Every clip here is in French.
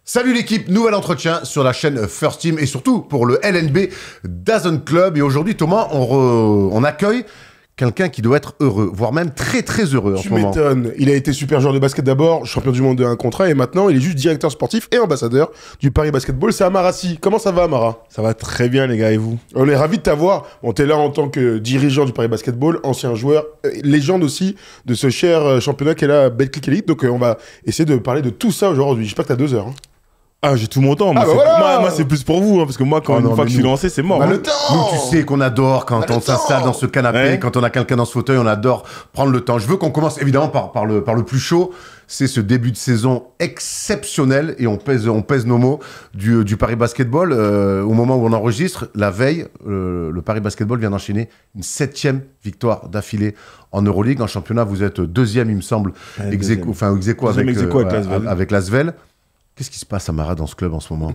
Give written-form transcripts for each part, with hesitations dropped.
Salut l'équipe, nouvel entretien sur la chaîne First Team et surtout pour le LNB DAZN Club. Et aujourd'hui, Thomas, on accueille quelqu'un qui doit être heureux, voire même très très heureux en ce moment. Tu m'étonnes. Il a été super joueur de basket d'abord, champion du monde de 1 contre 1 et maintenant il est juste directeur sportif et ambassadeur du Paris Basketball. C'est Amara Si. Comment ça va, Amara? Ça va très bien, les gars, et vous? On est ravis de t'avoir. Bon, t'es là en tant que dirigeant du Paris Basketball, ancien joueur, légende aussi de ce cher championnat qu'est la Betclic Elite. Donc on va essayer de parler de tout ça aujourd'hui. J'espère que t'as 2 heures. Hein. Ah, j'ai tout mon temps. Moi, moi c'est plus pour vous, hein, parce que moi, quand une fois que je suis lancé, c'est mort. Bah, hein. le temps. Nous, tu sais qu'on adore quand on s'installe dans ce canapé, quand on a quelqu'un dans ce fauteuil, on adore prendre le temps. Je veux qu'on commence évidemment par le plus chaud. C'est ce début de saison exceptionnel, et on pèse nos mots, du Paris Basketball. Au moment où on enregistre, la veille, le Paris Basketball vient d'enchaîner une 7e victoire d'affilée en Euroleague. En championnat, vous êtes 2e, il me semble, ex aequo avec l'Asvel. Qu'est-ce qui se passe, Amara, dans ce club en ce moment?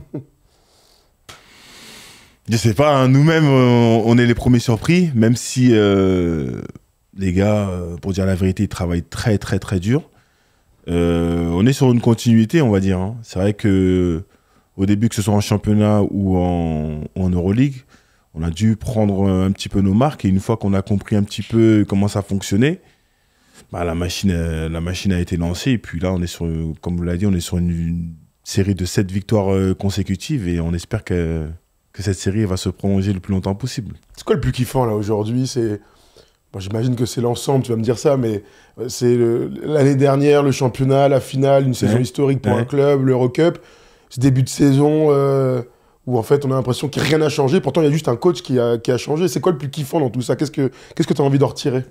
Je sais pas, hein, nous-mêmes, on est les premiers surpris, même si les gars, pour dire la vérité, ils travaillent très très très dur. On est sur une continuité, on va dire. Hein. C'est vrai que au début, que ce soit en championnat ou en Euroleague, on a dû prendre un petit peu nos marques, et une fois qu'on a compris un petit peu comment ça fonctionnait, bah, la machine a été lancée, et puis là, on est sur, comme vous l'avez dit, on est sur une série de 7 victoires consécutives, et on espère que cette série va se prolonger le plus longtemps possible. C'est quoi le plus kiffant là aujourd'hui? Bon, j'imagine que c'est l'ensemble, tu vas me dire ça, mais c'est l'année dernière, le championnat, la finale, une saison historique pour un club, l'Eurocup, ce début de saison où en fait on a l'impression que rien n'a changé, pourtant il y a juste un coach qui a changé. C'est quoi le plus kiffant dans tout ça? Qu'est-ce que tu as envie d'en retirer?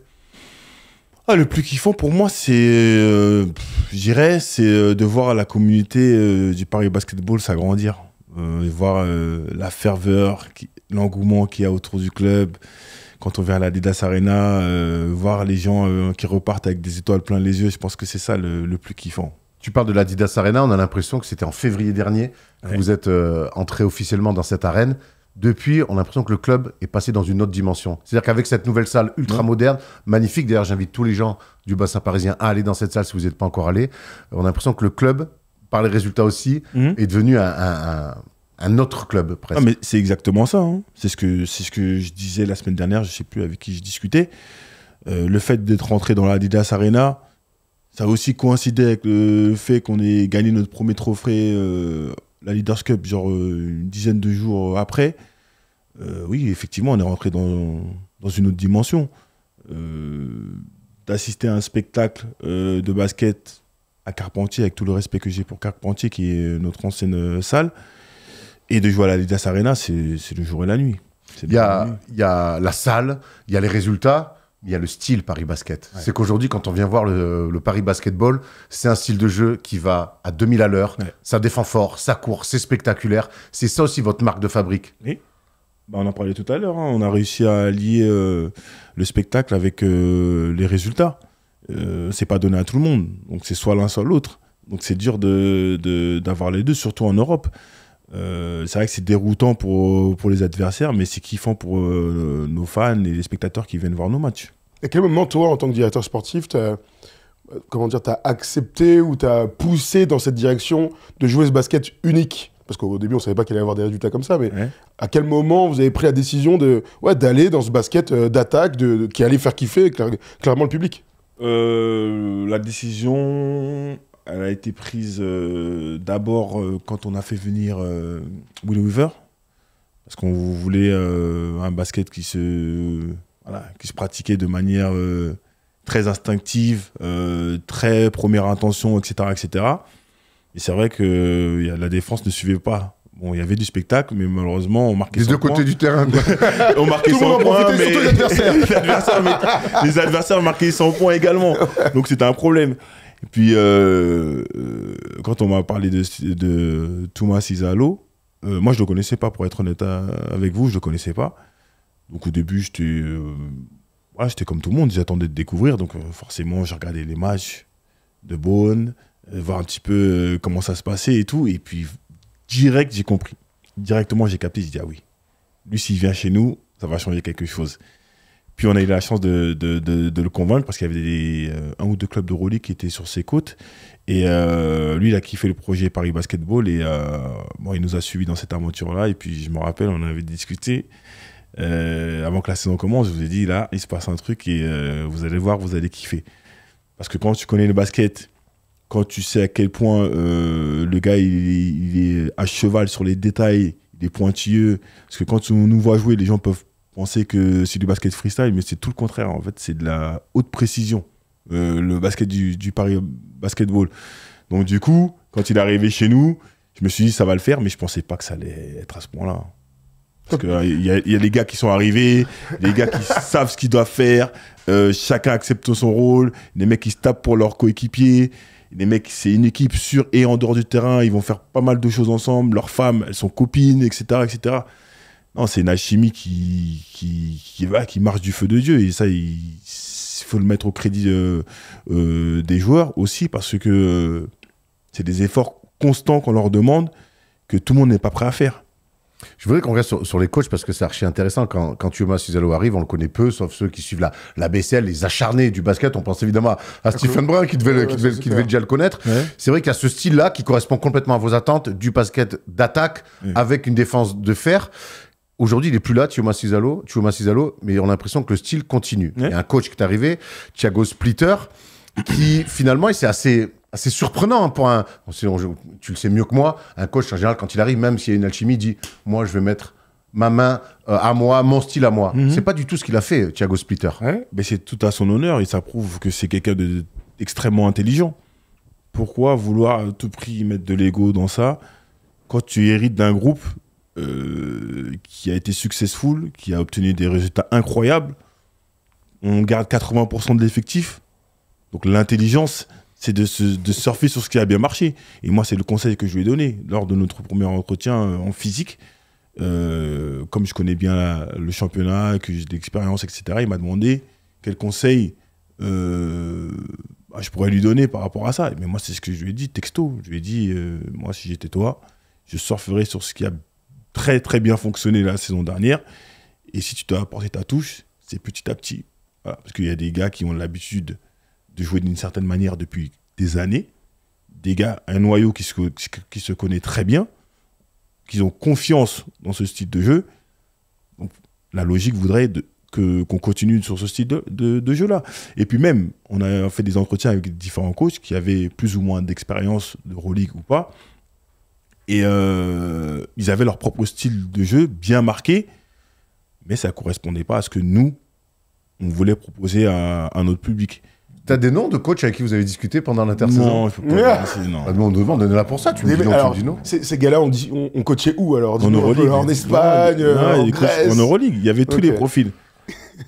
Le plus kiffant pour moi, c'est, je dirais, c'est de voir la communauté du Paris Basketball s'agrandir, voir la ferveur, l'engouement qu'il y a autour du club. Quand on vient à l'Adidas Arena, voir les gens qui repartent avec des étoiles plein les yeux, je pense que c'est ça le plus kiffant. Tu parles de l'Adidas Arena, on a l'impression que c'était en février dernier que vous êtes entré officiellement dans cette arène. Depuis, on a l'impression que le club est passé dans une autre dimension. C'est-à-dire qu'avec cette nouvelle salle ultra moderne, magnifique, d'ailleurs j'invite tous les gens du bassin parisien à aller dans cette salle si vous n'êtes pas encore allé, on a l'impression que le club, par les résultats aussi, est devenu un autre club presque. Ah, mais c'est exactement ça. Hein. C'est ce que je disais la semaine dernière, je ne sais plus avec qui je discutais. Le fait d'être rentré dans l'Adidas Arena, ça a aussi coïncidé avec le fait qu'on ait gagné notre premier trophée, la Leaders Cup, genre une dizaine de jours après. Oui, effectivement, on est rentré dans une autre dimension. D'assister à un spectacle de basket à Carpentier, avec tout le respect que j'ai pour Carpentier, qui est notre ancienne salle, et de jouer à la Adidas Arena, c'est le jour et la nuit. Il y a la salle, il y a les résultats, il y a le style Paris Basket. Ouais. C'est qu'aujourd'hui, quand on vient voir le Paris Basketball, c'est un style de jeu qui va à 2000 à l'heure. Ouais. Ça défend fort, ça court, c'est spectaculaire. C'est ça aussi votre marque de fabrique. Oui. Bah, on en parlait tout à l'heure. Hein. On a réussi à lier le spectacle avec les résultats. C'est pas donné à tout le monde. Donc c'est soit l'un, soit l'autre. Donc c'est dur d'avoir les deux, surtout en Europe. C'est vrai que c'est déroutant pour les adversaires, mais c'est kiffant pour nos fans et les spectateurs qui viennent voir nos matchs. À quel moment, toi, en tant que directeur sportif, t'as accepté ou t'as poussé dans cette direction de jouer ce basket unique? Parce qu'au début, on ne savait pas qu'il allait y avoir des résultats comme ça, mais à quel moment vous avez pris la décision d'aller dans ce basket d'attaque qui allait faire kiffer clairement le public? La décision, elle a été prise d'abord quand on a fait venir Will Weaver, parce qu'on voulait un basket qui se pratiquait de manière très instinctive, très première intention, etc., etc. Et c'est vrai que la défense ne suivait pas. Bon, il y avait du spectacle, mais malheureusement, on marquait 100 points. Les deux côtés du terrain. On marquait 100 points, mais surtout les adversaires. Les adversaires marquaient 100 points également. Donc c'était un problème. Et puis, quand on m'a parlé de Thomas Isalo, moi je ne le connaissais pas, pour être honnête avec vous, je ne le connaissais pas. Donc au début, j'étais comme tout le monde, j'attendais de découvrir. Donc forcément, j'ai regardé les matchs. de Beaune, voir un petit peu comment ça se passait et tout. Et puis, direct, j'ai compris. Directement, j'ai capté, j'ai dit, ah oui, lui, s'il vient chez nous, ça va changer quelque chose. Puis, on a eu la chance de le convaincre parce qu'il y avait un ou deux clubs d'Euroleague qui étaient sur ses côtes. Et lui, il a kiffé le projet Paris Basketball et il nous a suivis dans cette aventure-là. Et puis, je me rappelle, on avait discuté avant que la saison commence. Je vous ai dit, là, il se passe un truc et vous allez voir, vous allez kiffer. Parce que quand tu connais le basket, quand tu sais à quel point le gars, il est à cheval sur les détails, il est pointilleux. Parce que quand on nous voit jouer, les gens peuvent penser que c'est du basket freestyle, mais c'est tout le contraire. En fait, c'est de la haute précision. Le basket du Paris Basketball. Donc du coup, quand il est arrivé chez nous, je me suis dit ça va le faire, mais je pensais pas que ça allait être à ce point-là. Parce qu'il y a des gars qui sont arrivés, des gars qui savent ce qu'ils doivent faire, chacun accepte son rôle, des mecs qui se tapent pour leurs coéquipiers, des mecs, c'est une équipe sur et en dehors du terrain, ils vont faire pas mal de choses ensemble, leurs femmes, elles sont copines, etc. etc. Non, c'est une alchimie qui marche du feu de Dieu, et ça, il faut le mettre au crédit des joueurs aussi, parce que c'est des efforts constants qu'on leur demande que tout le monde n'est pas prêt à faire. Je voudrais qu'on reste sur les coachs parce que c'est archi intéressant. Quand Thiago Massidalo arrive, on le connaît peu, sauf ceux qui suivent la BCL, les acharnés du basket. On pense évidemment à Stephen Brun qui devait déjà le connaître. Ouais. C'est vrai qu'il y a ce style-là qui correspond complètement à vos attentes, du basket d'attaque avec une défense de fer. Aujourd'hui, il n'est plus là, Thiago Massidalo, mais on a l'impression que le style continue. Il y a un coach qui est arrivé, Thiago Splitter, qui finalement, c'est assez surprenant pour tu le sais mieux que moi, un coach en général, quand il arrive, même s'il y a une alchimie, il dit « moi, je vais mettre ma main à moi, mon style à moi ». C'est pas du tout ce qu'il a fait, Thiago Splitter. Ouais, mais c'est tout à son honneur et ça prouve que c'est quelqu'un d'extrêmement intelligent. Pourquoi vouloir à tout prix mettre de l'ego dans ça quand tu hérites d'un groupe qui a été successful, qui a obtenu des résultats incroyables? On garde 80% de l'effectif. Donc l'intelligence, c'est de surfer sur ce qui a bien marché. Et moi, c'est le conseil que je lui ai donné lors de notre premier entretien en physique. Comme je connais bien le championnat, que j'ai de l'expérience, etc., il m'a demandé quel conseil je pourrais lui donner par rapport à ça. Mais moi, c'est ce que je lui ai dit, texto. Je lui ai dit, moi, si j'étais toi, je surferais sur ce qui a très, très bien fonctionné la saison dernière. Et si tu dois apporter ta touche, c'est petit à petit. Voilà. Parce qu'il y a des gars qui ont l'habitude de jouer d'une certaine manière depuis des années. Des gars, un noyau qui se connaît très bien, qui ont confiance dans ce style de jeu. Donc, la logique voudrait qu'on continue sur ce style de jeu-là. Et puis même, on a fait des entretiens avec différents coachs qui avaient plus ou moins d'expérience de Euroleague ou pas. Et ils avaient leur propre style de jeu bien marqué, mais ça ne correspondait pas à ce que nous, on voulait proposer à notre public. T'as des noms de coachs avec qui vous avez discuté pendant l'intersaison? Non, je peux pas. Non. On demande là pour ça, tu me dis non, alors, tu me dis non. Ces gars-là, on coachait où alors? En Euroleague. En Espagne, en Grèce. En Euroleague, il y avait tous les profils.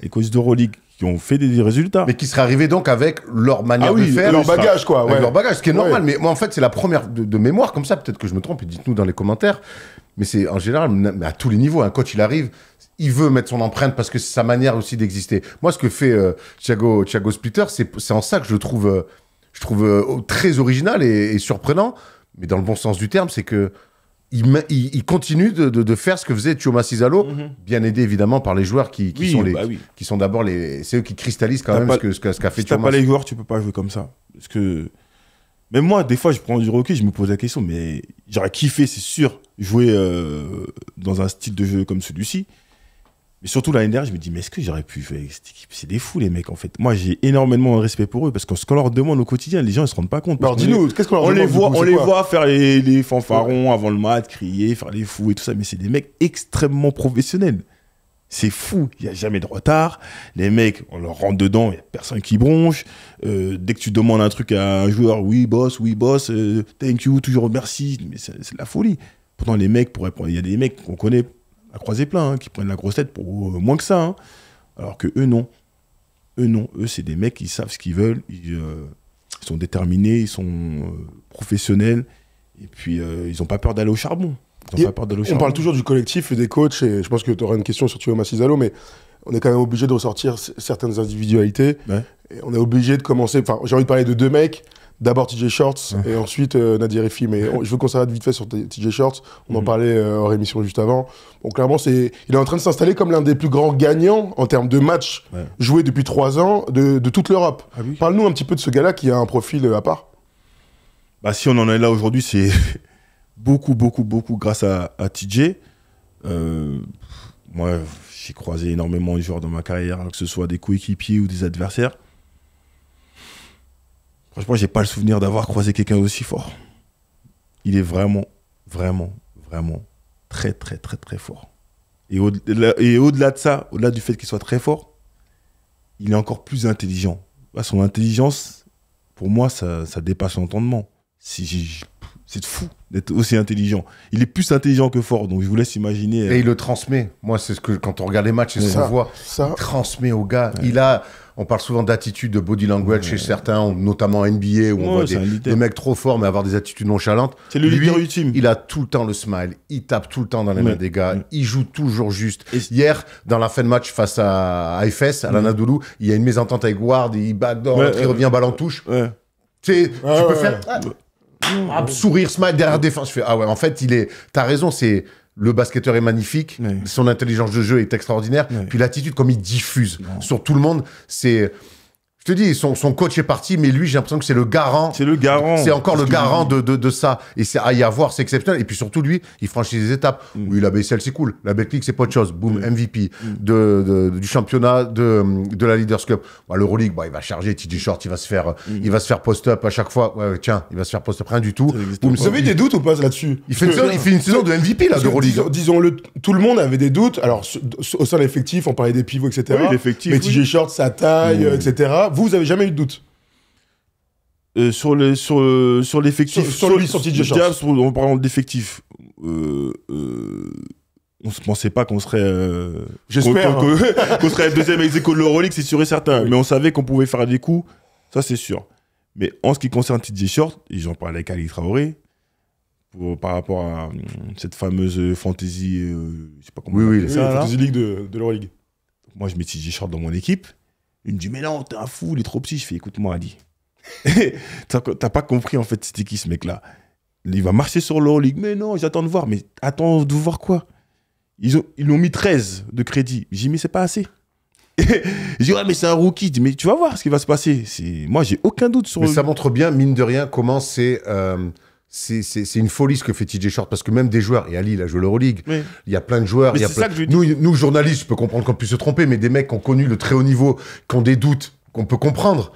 Les coachs d'Euroleague qui ont fait des résultats. Mais qui seraient arrivés donc avec leur manière de faire. Leur bagage, quoi. Avec leur bagage, ce qui est normal. Mais moi, en fait, c'est la première de mémoire comme ça. Peut-être que je me trompe, et dites-nous dans les commentaires. Mais c'est en général, mais à tous les niveaux, un coach, il arrive, il veut mettre son empreinte parce que c'est sa manière aussi d'exister. Moi, ce que fait Thiago Splitter, c'est en ça que je le trouve, très original et surprenant, mais dans le bon sens du terme, c'est que il continue de faire ce que faisait Thiago Massidalo, bien aidé évidemment par les joueurs qui sont d'abord c'est eux qui cristallisent quand même ce qu'a fait Thiago. Si t'as pas les joueurs, tu peux pas jouer comme ça. Parce que même moi, des fois, je prends du recul, je me pose la question, mais j'aurais kiffé, c'est sûr, jouer dans un style de jeu comme celui-ci. Mais surtout l'année dernière, je me dis, mais est-ce que j'aurais pu jouer avec cette équipe? C'est des fous, les mecs, en fait. Moi, j'ai énormément de respect pour eux, parce que ce qu'on leur demande au quotidien, les gens, ils se rendent pas compte. Alors, dis-nous, qu'est-ce qu'on leur demande? On les voit faire les fanfarons avant le match, crier, faire les fous et tout ça, mais c'est des mecs extrêmement professionnels. C'est fou, il n'y a jamais de retard. Les mecs, on leur rentre dedans, il n'y a personne qui bronche. Dès que tu demandes un truc à un joueur, oui, boss, thank you, toujours merci. Mais c'est de la folie. Pourtant, les mecs, il y a des mecs qu'on connaît à croiser plein, qui prennent la grosse tête pour moins que ça. Alors que eux, non. Eux, c'est des mecs qui savent ce qu'ils veulent. Ils sont déterminés, ils sont professionnels. Et puis, ils n'ont pas peur d'aller au charbon. On parle toujours du collectif et des coachs, et je pense que tu auras une question sur Thiago Massidalo, mais on est quand même obligé de ressortir certaines individualités. Ouais. Et on est obligé de commencer. Enfin, j'ai envie de parler de deux mecs. D'abord TJ Shorts et ensuite Nadir Effi. Mais je veux qu'on s'arrête vite fait sur TJ Shorts. On en parlait hors émission juste avant. Bon, clairement, il est en train de s'installer comme l'un des plus grands gagnants en termes de matchs joués depuis 3 ans de toute l'Europe. Ah oui. Parle-nous un petit peu de ce gars-là qui a un profil à part. Bah, si on en est là aujourd'hui, c'est beaucoup grâce à TJ. Moi, j'ai croisé énormément de joueurs dans ma carrière, que ce soit des coéquipiers ou des adversaires. Franchement, j'ai pas le souvenir d'avoir croisé quelqu'un d'aussi fort. Il est vraiment très fort. Et au-delà de ça, au-delà du fait qu'il soit très fort, il est encore plus intelligent. Son intelligence, pour moi, ça dépasse l'entendement. C'est fou d'être aussi intelligent. Il est plus intelligent que fort, donc je vous laisse imaginer. Et il le transmet. Moi, c'est ce que, quand on regarde les matchs, c'est ce qu'on voit. Il transmet au gars. Ouais. On parle souvent d'attitude, de body language chez certains, notamment NBA, où on voit des mecs trop forts, mais avoir des attitudes nonchalantes. C'est le leader ultime. Il a tout le temps le smile. Il tape tout le temps dans les mains des gars. Il joue toujours juste. Et hier, dans la fin de match face à FS, à l'Anadolu, il y a une mésentente avec Ward, il backdoor, il revient, ballon touche. Tu peux faire... sourire, smile derrière défense. Je fais, en fait, t'as raison, le basketteur est magnifique, son intelligence de jeu est extraordinaire, puis l'attitude, comme il diffuse sur tout le monde, c'est... Je te dis, son coach est parti, mais lui, j'ai l'impression que c'est le garant. C'est le garant. C'est encore le garant de ça. Et c'est à y avoir, c'est exceptionnel. Et puis surtout, lui, il franchit des étapes. Oui, la BCL, c'est cool. La Betclic, c'est pas autre chose. Boum, MVP du championnat de la Leaders Cup. L'Euroleague, il va charger TJ Short, il va se faire post-up à chaque fois. Tiens, il va se faire post-up, rien du tout. Boum, vous avez des doutes ou pas là-dessus? Il fait une saison de MVP, là, d'Euroleague. Disons-le, tout le monde avait des doutes. Alors, au sein de l'effectif, on parlait des pivots, etc. Oui, l'effectif. Mais TJ Short, sa taille, etc. Vous avez jamais eu de doute? Sur l'effectif. Sur TJ Shorts. En parlant d'effectif, on se pensait pas qu'on serait. J'espère. Qu'on serait le deuxième ex-aequo de l'Euroleague, c'est sûr et certain. Oui. Mais on savait qu'on pouvait faire des coups, ça c'est sûr. Mais en ce qui concerne TJ Short, et j'en parlais avec Ali Traoré, par rapport à cette fameuse fantasy, je sais pas comment on appelle ça, Fantasy League de l'Euroleague. Moi je mets TJ Short dans mon équipe. Il me dit, mais non, t'es un fou, il est trop petit. Je fais, écoute-moi, Ali. T'as pas compris, en fait, c'était qui ce mec-là? Il va marcher sur l'Euroleague. Mais non, j'attends de voir. Mais attends de voir quoi? Ils l'ont mis 13 de crédit. J'ai dit, mais c'est pas assez. Je dis, ouais, mais c'est un rookie. Je dis, mais tu vas voir ce qui va se passer. Moi, j'ai aucun doute sur. Mais ça montre bien, mine de rien, comment c'est une folie ce que fait TJ Short, parce que même des joueurs, et Ali, il a joué l'Euroleague, il y a plein de joueurs, nous journalistes, je peux comprendre qu'on puisse se tromper, mais des mecs qui ont connu le très haut niveau, qui ont des doutes, qu'on peut comprendre.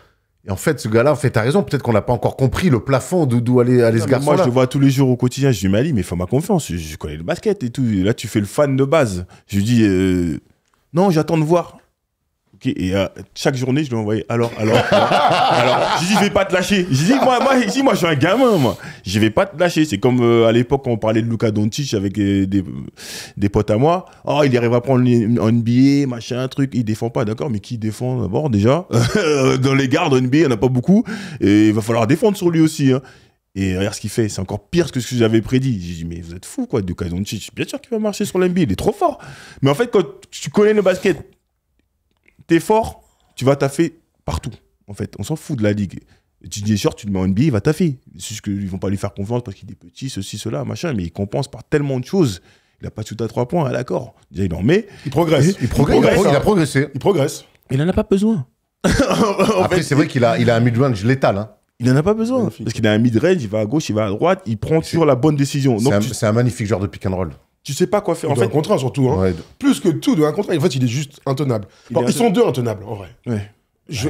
Et en fait, ce gars-là, en fait, t'as raison, peut-être qu'on n'a pas encore compris le plafond d'où aller ce garçon-là. Moi, je le vois tous les jours au quotidien, je dis, mais Ali, mais fais-moi confiance, je connais le basket et tout. Et là, tu fais le fan de base. Je lui dis, non, j'attends de voir. Okay, et chaque journée, je lui envoyais alors. J'ai dit, je vais pas te lâcher. J'ai dit, moi, je suis un gamin, moi. Je vais pas te lâcher. C'est comme à l'époque, quand on parlait de Luka Doncic avec des potes à moi. Oh, il arrive à prendre en NBA, machin, truc. Il défend pas, d'accord, mais qui défend d'abord, déjà? Dans les gardes en NBA, il n'y en a pas beaucoup. Et il va falloir défendre sur lui aussi, hein. Et regarde ce qu'il fait, c'est encore pire que ce que j'avais prédit. J'ai dit, mais vous êtes fous, quoi, Luka Doncic. Bien sûr qu'il va marcher sur l'NBA, il est trop fort. Mais en fait, quand tu connais le basket, t'es fort, tu vas taffer partout. En fait, on s'en fout de la ligue. TJ Short, tu le mets en NBA, il va taffer. C'est juste qu'ils vont pas lui faire confiance parce qu'il est petit, ceci, cela, machin, mais il compense par tellement de choses. Il a pas tout à 3 points, d'accord. Déjà, il en met. Il progresse. Il a progressé. Il progresse. Il en a pas besoin. Après, c'est vrai qu'il a un mid-range létal, hein. Il n'en a pas besoin. Parce qu'il a un mid-range, il va à gauche, il va à droite, il prend toujours la bonne décision. C'est un magnifique genre de pick and roll. Tu sais pas quoi faire. En fait, un contrat surtout. Hein. Ouais. Plus que tout, de un contrat. En fait, il est juste intenable. Ils sont deux intenables, en vrai. Ouais.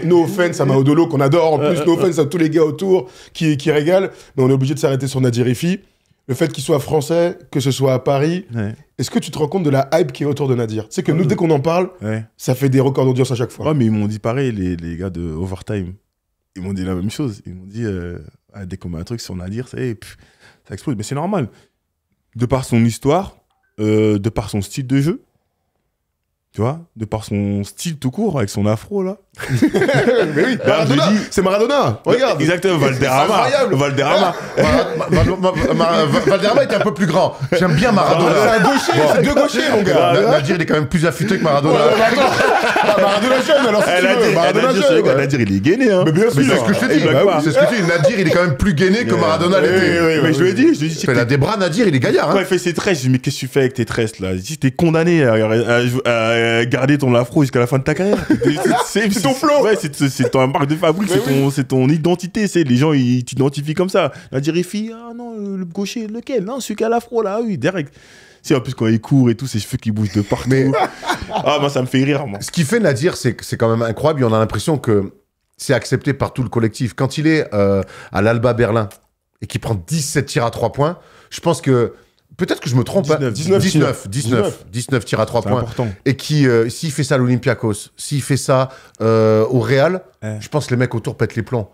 No offense à Maodolo, qu'on adore. En plus, no offense à tous les gars autour qui régalent. Mais on est obligé de s'arrêter sur Nadir Effi. Le fait qu'il soit français, que ce soit à Paris. Ouais. Est-ce que tu te rends compte de la hype qui est autour de Nadir? Tu sais que nous, dès qu'on en parle, ça fait des records d'audience à chaque fois. Ouais, mais ils m'ont dit pareil, les gars de Overtime. Ils m'ont dit la même chose. Ils m'ont dit, dès qu'on met un truc sur Nadir, ça explose. Mais c'est normal. De par son histoire, de par son style de jeu, tu vois, de par son style tout court, avec son afro, là, Mais oui, Maradona, c'est Maradona. Regarde. Exactement, Valderrama. Valderrama. Valderrama était un peu plus grand. J'aime bien Maradona. C'est un gaucher, c'est deux gauchers, mon gars. Nadir, il est quand même plus affûté que Maradona. Maradona jeune, alors si tu veux. Maradona jeune. Nadir, il est gainé, hein. Mais bien sûr. C'est ce que je te dis. C'est ce que je te dis. Nadir, il est quand même plus gainé que Maradona l'était. Mais je lui ai dit, fait la débras, Nadir, il est gaillard. Quand il fait ses tresses, je lui dis, mais qu'est-ce que tu fais avec tes tresses, là? Si t'es condamné à garder ton afro jusqu'à la fin de ta carrière. C'est ton flow. Ouais, c'est ton marque de fabrique, c'est ton identité, les gens, ils t'identifient comme ça. Nadir Rifi, ah non, le gaucher, lequel? Non, celui qui a l'afro, là, oui, direct. En plus, quand il court et tout, ses cheveux qui bougent de partout. Mais... Ah, moi, ça me fait rire, moi. Ce qui fait Nadir, c'est quand même incroyable. Et on a l'impression que c'est accepté par tout le collectif. Quand il est à l'Alba Berlin et qu'il prend 17 tirs à 3 points, je pense que... Peut-être que je me trompe. 19 tirs à 3 points. Important. Et qui, s'il fait ça à l'Olympiakos, s'il fait ça au Real, je pense que les mecs autour pètent les plombs.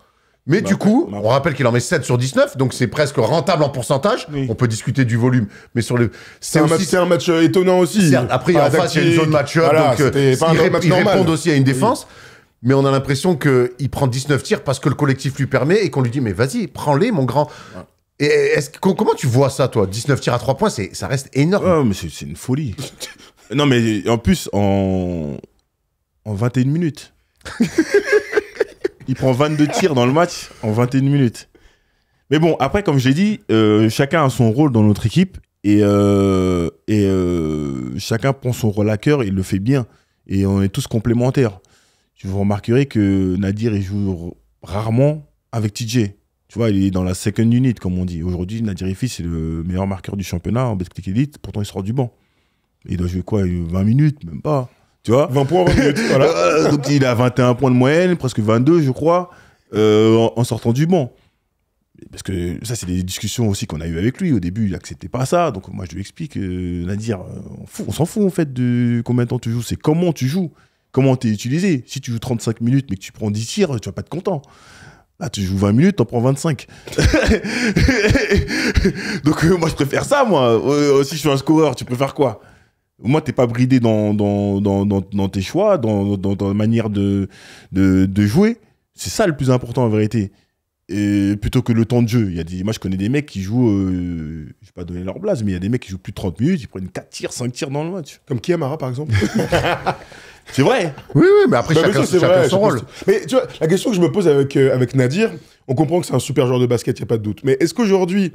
Mais du coup, on rappelle qu'il en met 7 sur 19, donc c'est presque rentable en pourcentage. Oui. On peut discuter du volume, mais sur le... C'est un match étonnant aussi. Après, en face, il y a une zone match-up, voilà, donc ils répondent aussi à une défense. Oui. Mais on a l'impression qu'il prend 19 tirs parce que le collectif lui permet et qu'on lui dit « Mais vas-y, prends-les, mon grand ouais. ». Et comment tu vois ça, toi? 19 tirs à 3 points, ça reste énorme. Oh, mais c'est une folie. Non, mais en plus, en 21 minutes. Il prend 22 tirs dans le match en 21 minutes. Mais bon, après, comme je l'ai dit, chacun a son rôle dans notre équipe et chacun prend son rôle à cœur, il le fait bien. Et on est tous complémentaires. Vous remarquerez que Nadir, il joue rarement avec TJ. Tu vois, il est dans la second unit, comme on dit. Aujourd'hui, Nadir Rifi, c'est le meilleur marqueur du championnat en Betclic Elite. Pourtant, il sort du banc. Il doit jouer quoi? 20 minutes? Même pas. Tu vois? 20 points, 20 minutes. Voilà. Donc, il a 21 points de moyenne, presque 22, je crois, en sortant du banc. Parce que ça, c'est des discussions aussi qu'on a eues avec lui. Au début, il n'acceptait pas ça. Donc, moi, je lui explique, Nadir, on s'en fout, en fait, de combien de temps tu joues. C'est comment tu joues. Comment tu es utilisé. Si tu joues 35 minutes, mais que tu prends 10 tirs, tu vas pas être content. Là, tu joues 20 minutes, t'en prends 25. Donc, moi, je préfère ça, moi. Si je suis un scoreur, tu préfères quoi? Moi, t'es pas bridé dans tes choix, dans ta manière de jouer. C'est ça le plus important, en vérité. Et plutôt que le temps de jeu. Moi, je connais des mecs qui jouent... je vais pas donner leur blase, mais il y a des mecs qui jouent plus de 30 minutes, ils prennent 4 tirs, 5 tirs dans le match. Comme Kiamara, par exemple. C'est vrai. Oui, mais après, chacun son rôle. Mais tu vois, la question que je me pose avec Nadir, on comprend que c'est un super joueur de basket, il n'y a pas de doute. Mais est-ce qu'aujourd'hui,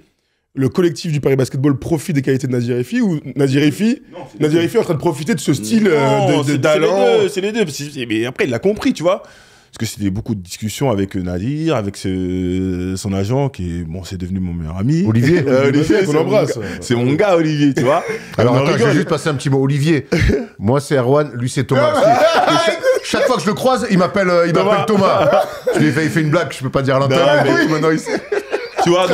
le collectif du Paris Basketball profite des qualités de Nadir Rifi ou Nadir Rifi est en train de profiter de ce style de talent? C'est les deux. Mais après, il l'a compris, tu vois. Parce que c'était beaucoup de discussions avec Nadir, avec son agent, qui est, c'est devenu mon meilleur ami. Olivier. Olivier, qu'on embrasse. C'est mon gars, Olivier, tu vois. Alors, attends, je vais juste passer un petit mot. Olivier, moi, c'est Erwan, lui, c'est Thomas. Chaque fois que je le croise, il m'appelle Thomas. Il fait une blague, je peux pas dire à l'antenne, mais maintenant, il sait. Tu vois,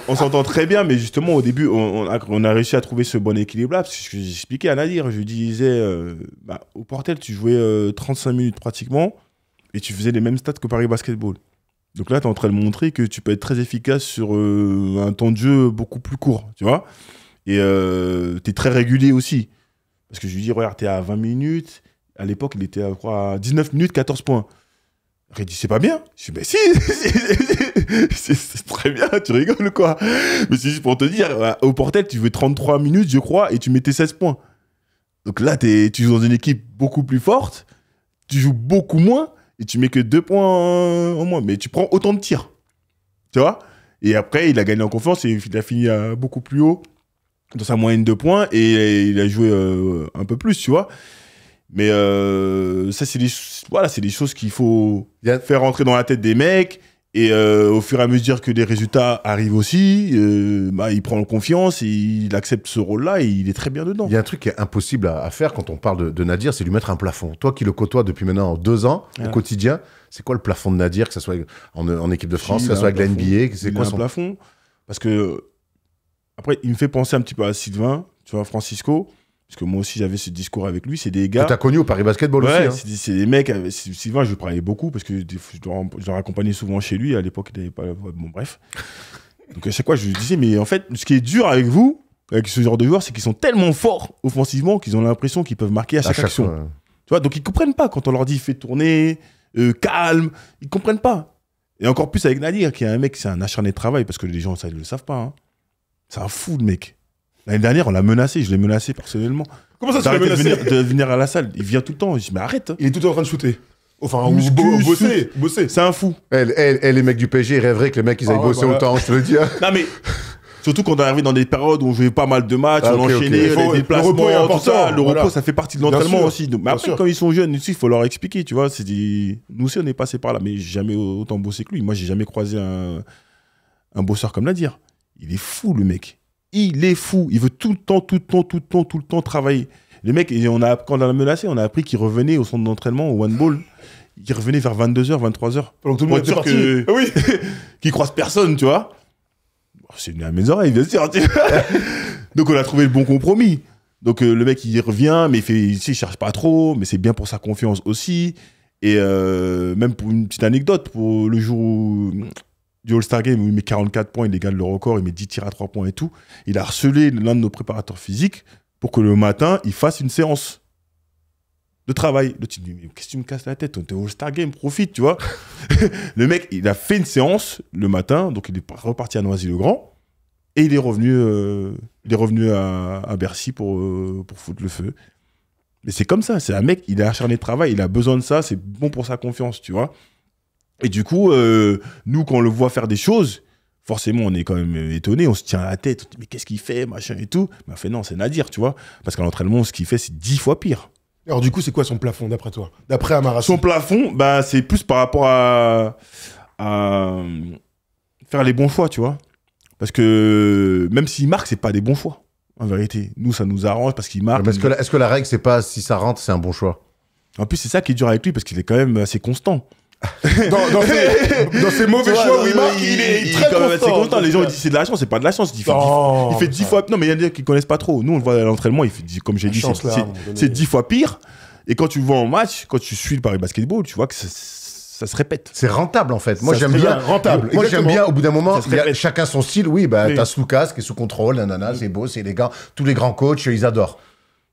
on s'entend très bien, mais justement, au début, on a réussi à trouver ce bon équilibre-là, parce que j'expliquais à Nadir, je lui disais, au Portel, tu jouais 35 minutes pratiquement, et tu faisais les mêmes stats que Paris Basketball. Donc là, tu es en train de montrer que tu peux être très efficace sur un temps de jeu beaucoup plus court, tu vois. Et tu es très régulier aussi. Parce que je lui dis, regarde, tu es à 20 minutes, à l'époque, il était à 19 minutes, 14 points. Il dit, c'est pas bien. Je dis, mais si, c'est très bien, tu rigoles quoi. Mais c'est juste pour te dire, au Portel, tu jouais 33 minutes, je crois, et tu mettais 16 points. Donc là, tu joues dans une équipe beaucoup plus forte, tu joues beaucoup moins, et tu mets que 2 points en moins. Mais tu prends autant de tirs. Tu vois? Et après, il a gagné en confiance, et il a fini beaucoup plus haut dans sa moyenne de points, et il a joué un peu plus, tu vois. Mais ça, c'est des choses qu'il faut faire rentrer dans la tête des mecs. Et au fur et à mesure que les résultats arrivent aussi, il prend confiance, et il accepte ce rôle-là et il est très bien dedans. Il y a un truc qui est impossible à faire quand on parle de Nadir, c'est lui mettre un plafond. Toi qui le côtoies depuis maintenant 2 ans, au quotidien, c'est quoi le plafond de Nadir, que ce soit en équipe de France, que ce soit avec la NBA? C'est quoi son plafond? Parce que, après, il me fait penser un petit peu à Sylvain, tu vois, Francisco. Parce que moi aussi, j'avais ce discours avec lui. C'est des gars... Que t'as connu au Paris Basketball aussi. Hein. C'est des mecs... Sylvain, je lui parlais beaucoup parce que je le raccompagnais souvent chez lui. À l'époque, il n'avait pas... Bon, bref. Donc, à chaque fois, je lui disais, mais en fait, ce qui est dur avec vous, avec ce genre de joueurs, c'est qu'ils sont tellement forts offensivement qu'ils ont l'impression qu'ils peuvent marquer à chaque action. Tu vois, donc ils comprennent pas quand on leur dit fais tourner, calme, ils comprennent pas. Et encore plus avec Nadir, qui est un mec, c'est un acharné de travail, parce que les gens, ça, ils le savent pas. Hein. C'est un fou, le mec. L'année dernière, on l'a menacé, je l'ai menacé personnellement. Comment ça, tu l'as menacé de venir à la salle. Il vient tout le temps. Je dis, mais arrête. Hein. Il est tout le temps en train de shooter. Enfin, bosser. C'est un fou. Les mecs du PSG, ils rêveraient que les mecs, ils aillent bosser autant, je te le dis. Hein. Non, mais surtout quand on est arrivé dans des périodes où on jouait pas mal de matchs, on enchaînait les déplacements, le repos est important, tout ça. Le repos, ça fait partie de l'entraînement aussi. Donc, mais après, sûr. quand ils sont jeunes, il faut leur expliquer, tu vois. Nous aussi, on est passé par là, mais j'ai jamais autant bossé que lui. Moi, j'ai jamais croisé un bosseur comme Nadir. Il est fou, le mec. Il est fou. Il veut tout le temps travailler. Les mecs, quand on l'a menacé, on a appris qu'il revenait au centre d'entraînement, au one ball. Il revenait vers 22h, 23h. Pendant que tout le monde était parti. Oui. Qu'il croise personne, tu vois. C'est venu à mes oreilles, bien sûr. Donc, on a trouvé le bon compromis. Donc, le mec, il revient, mais il cherche pas trop, mais c'est bien pour sa confiance aussi. Et même pour une petite anecdote, pour le jour du All-Star Game où il met 44 points, il égale le record, il met 10 tirs à 3 points et tout, il a harcelé l'un de nos préparateurs physiques pour que le matin, il fasse une séance de travail. L'autre, il dit, mais qu'est-ce que tu me casses la tête? On est au All-Star Game, profite, tu vois. Le mec, il a fait une séance le matin, donc il est reparti à Noisy-le-Grand, et il est revenu à Bercy pour foutre le feu. Mais c'est comme ça, c'est un mec, il est acharné de travail, il a besoin de ça, c'est bon pour sa confiance, tu vois. Et du coup, nous, quand on le voit faire des choses, forcément, on est quand même étonné, on se tient à la tête, on dit, mais qu'est-ce qu'il fait, machin et tout. Mais on fait non, c'est Nadir, tu vois. Parce qu'à l'entraînement, ce qu'il fait, c'est 10 fois pire. Alors du coup, c'est quoi son plafond, d'après toi? D'après Amarassi? Son plafond, bah, c'est plus par rapport à faire les bons choix, tu vois. Parce que même s'il marque, c'est pas des bons choix, en vérité. Nous, ça nous arrange parce qu'il marque. Mais est-ce que la règle, c'est pas si ça rentre, c'est un bon choix? En plus, c'est ça qui est dur avec lui parce qu'il est quand même assez constant. dans ses mauvais choix où il marque, il est très quand même assez constant. constant. Les gens ils disent c'est de la chance, c'est pas de la chance. Il fait 10 fois. Non, mais il y a des gens qui connaissent pas trop. Nous, on le voit à l'entraînement, il fait, comme j'ai dit, c'est 10 fois pire. Et quand tu le vois en match, quand tu suis le Paris Basketball, tu vois que ça se répète. C'est rentable en fait. Moi Ça j'aime se bien. fait rentable. Moi j'aime bien. Au bout d'un moment, Ça se répète. chacun son style. Oui, bah Oui. t'as Sloukas qui est sous contrôle, nanana, c'est beau, c'est élégant. Tous les grands coachs, ils adorent.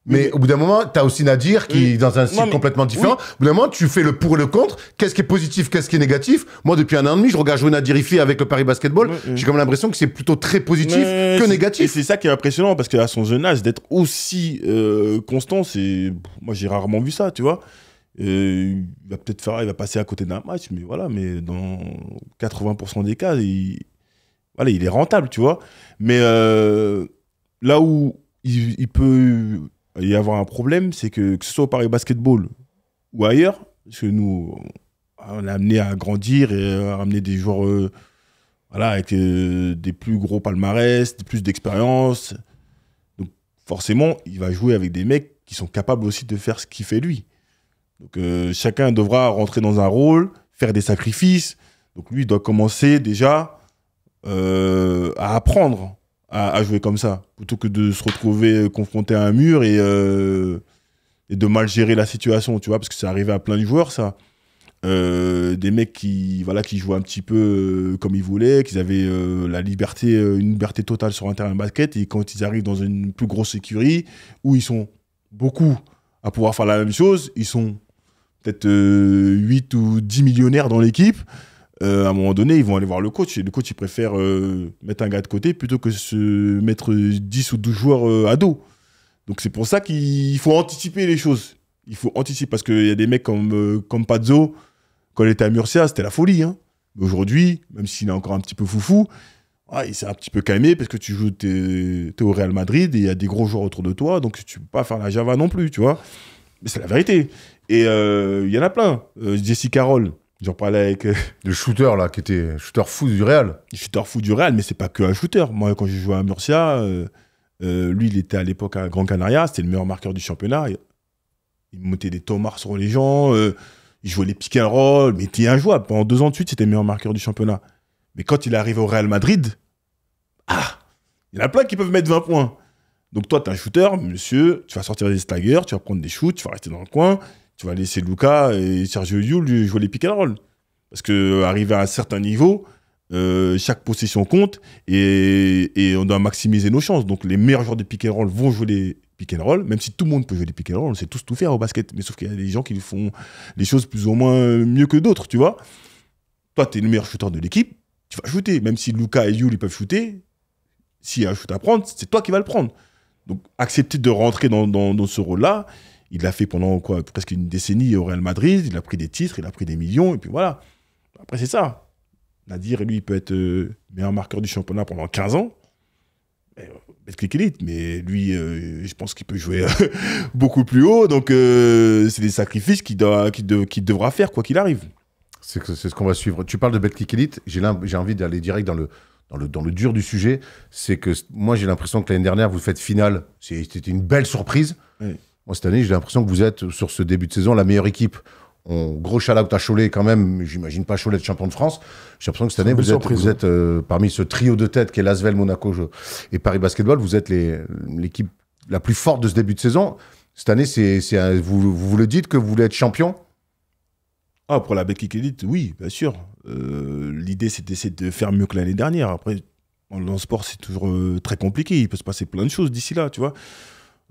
Mais au bout d'un moment, t'as aussi Nadir qui est dans un style complètement différent. Au bout d'un moment, tu fais le pour et le contre. Qu'est-ce qui est positif, qu'est-ce qui est négatif? Moi, depuis 1 an et demi, je regarde jouer Nadir Ifi avec le Paris Basketball. J'ai comme l'impression que c'est plutôt très positif que négatif. Et c'est ça qui est impressionnant parce qu'à son jeune âge, d'être aussi constant, moi j'ai rarement vu ça, tu vois. Il va passer à côté d'un match, mais voilà, mais dans 80% des cas, il est rentable, tu vois. Mais là où il peut y avoir un problème, c'est que ce soit au Paris Basketball ou ailleurs, parce que nous, on a amené à grandir et à ramener des joueurs avec des plus gros palmarès, plus d'expérience. Donc forcément, il va jouer avec des mecs qui sont capables aussi de faire ce qu'il fait lui. Donc chacun devra rentrer dans un rôle, faire des sacrifices. Donc lui, il doit commencer déjà à apprendre à jouer comme ça, plutôt que de se retrouver confronté à un mur et de mal gérer la situation, tu vois, parce que c'est arrivé à plein de joueurs, ça. Des mecs qui jouaient un petit peu comme ils voulaient, qu'ils avaient une liberté totale sur un terrain de basket, et quand ils arrivent dans une plus grosse écurie, où ils sont beaucoup à pouvoir faire la même chose, ils sont peut-être 8 ou 10 millionnaires dans l'équipe, à un moment donné, ils vont aller voir le coach, et le coach, il préfère mettre un gars de côté plutôt que se mettre 10 ou 12 joueurs à dos. Donc c'est pour ça qu'il faut anticiper les choses. Il faut anticiper, parce qu'il y a des mecs comme Pazzo, quand il était à Murcia, c'était la folie. Hein. Mais aujourd'hui, même s'il est encore un petit peu foufou, il s'est un petit peu calmé parce que t'es au Real Madrid et il y a des gros joueurs autour de toi, donc tu peux pas faire la Java non plus, tu vois. Mais c'est la vérité. Et il y en a plein. Jesse Carroll, j'en parlais avec... Le shooter, là, qui était shooter fou du Real. Shooter fou du Real, mais c'est pas que un shooter. Moi, quand j'ai joué à Murcia, lui, il était à l'époque à Gran Canaria, c'était le meilleur marqueur du championnat. Il montait des tomards sur les gens, il jouait les pick and roll, mais il était injouable. Pendant 2 ans de suite, c'était le meilleur marqueur du championnat. Mais quand il est arrivé au Real Madrid, il y en a plein qui peuvent mettre 20 points. Donc toi, tu es un shooter, monsieur, tu vas sortir des staggers, tu vas prendre des shoots, tu vas rester dans le coin, tu vas laisser Luka et Sergio Llull jouer les pick and roll. Parce qu'arriver à un certain niveau, chaque possession compte et on doit maximiser nos chances. Donc les meilleurs joueurs de pick and roll vont jouer les pick and roll, même si tout le monde peut jouer du pick and roll, on sait tous tout faire au basket, mais sauf qu'il y a des gens qui font les choses plus ou moins mieux que d'autres, tu vois. Toi, tu es le meilleur shooter de l'équipe, tu vas shooter, même si Luka et Yul, ils peuvent shooter, s'il y a un shoot à prendre, c'est toi qui vas le prendre. Donc, accepter de rentrer dans ce rôle-là, il l'a fait pendant presque une décennie au Real Madrid, il a pris des titres, il a pris des millions, et puis voilà. Après, c'est ça. Nadir, lui, il peut être meilleur marqueur du championnat pendant 15 ans. Betclic Elite, mais lui, je pense qu'il peut jouer beaucoup plus haut. Donc, c'est des sacrifices qu'il devra faire, quoi qu'il arrive. C'est ce qu'on va suivre. Tu parles de Betclic Elite, j'ai envie d'aller direct dans le dur du sujet. C'est que moi, j'ai l'impression que l'année dernière, vous faites finale. C'était une belle surprise. Oui. Moi, cette année, j'ai l'impression que vous êtes, sur ce début de saison, la meilleure équipe. Gros shout-out à Cholet quand même, j'imagine pas Cholet de champion de France. J'ai l'impression que cette année, vous êtes parmi ce trio de tête qui est l'Asvel, Monaco et Paris Basketball, vous êtes l'équipe la plus forte de ce début de saison. Cette année, vous le dites que vous voulez être champion? Ah, pour la Betclic Elite, oui, bien sûr. L'idée, c'est d'essayer de faire mieux que l'année dernière. Après, dans le sport, c'est toujours très compliqué. Il peut se passer plein de choses d'ici là, tu vois.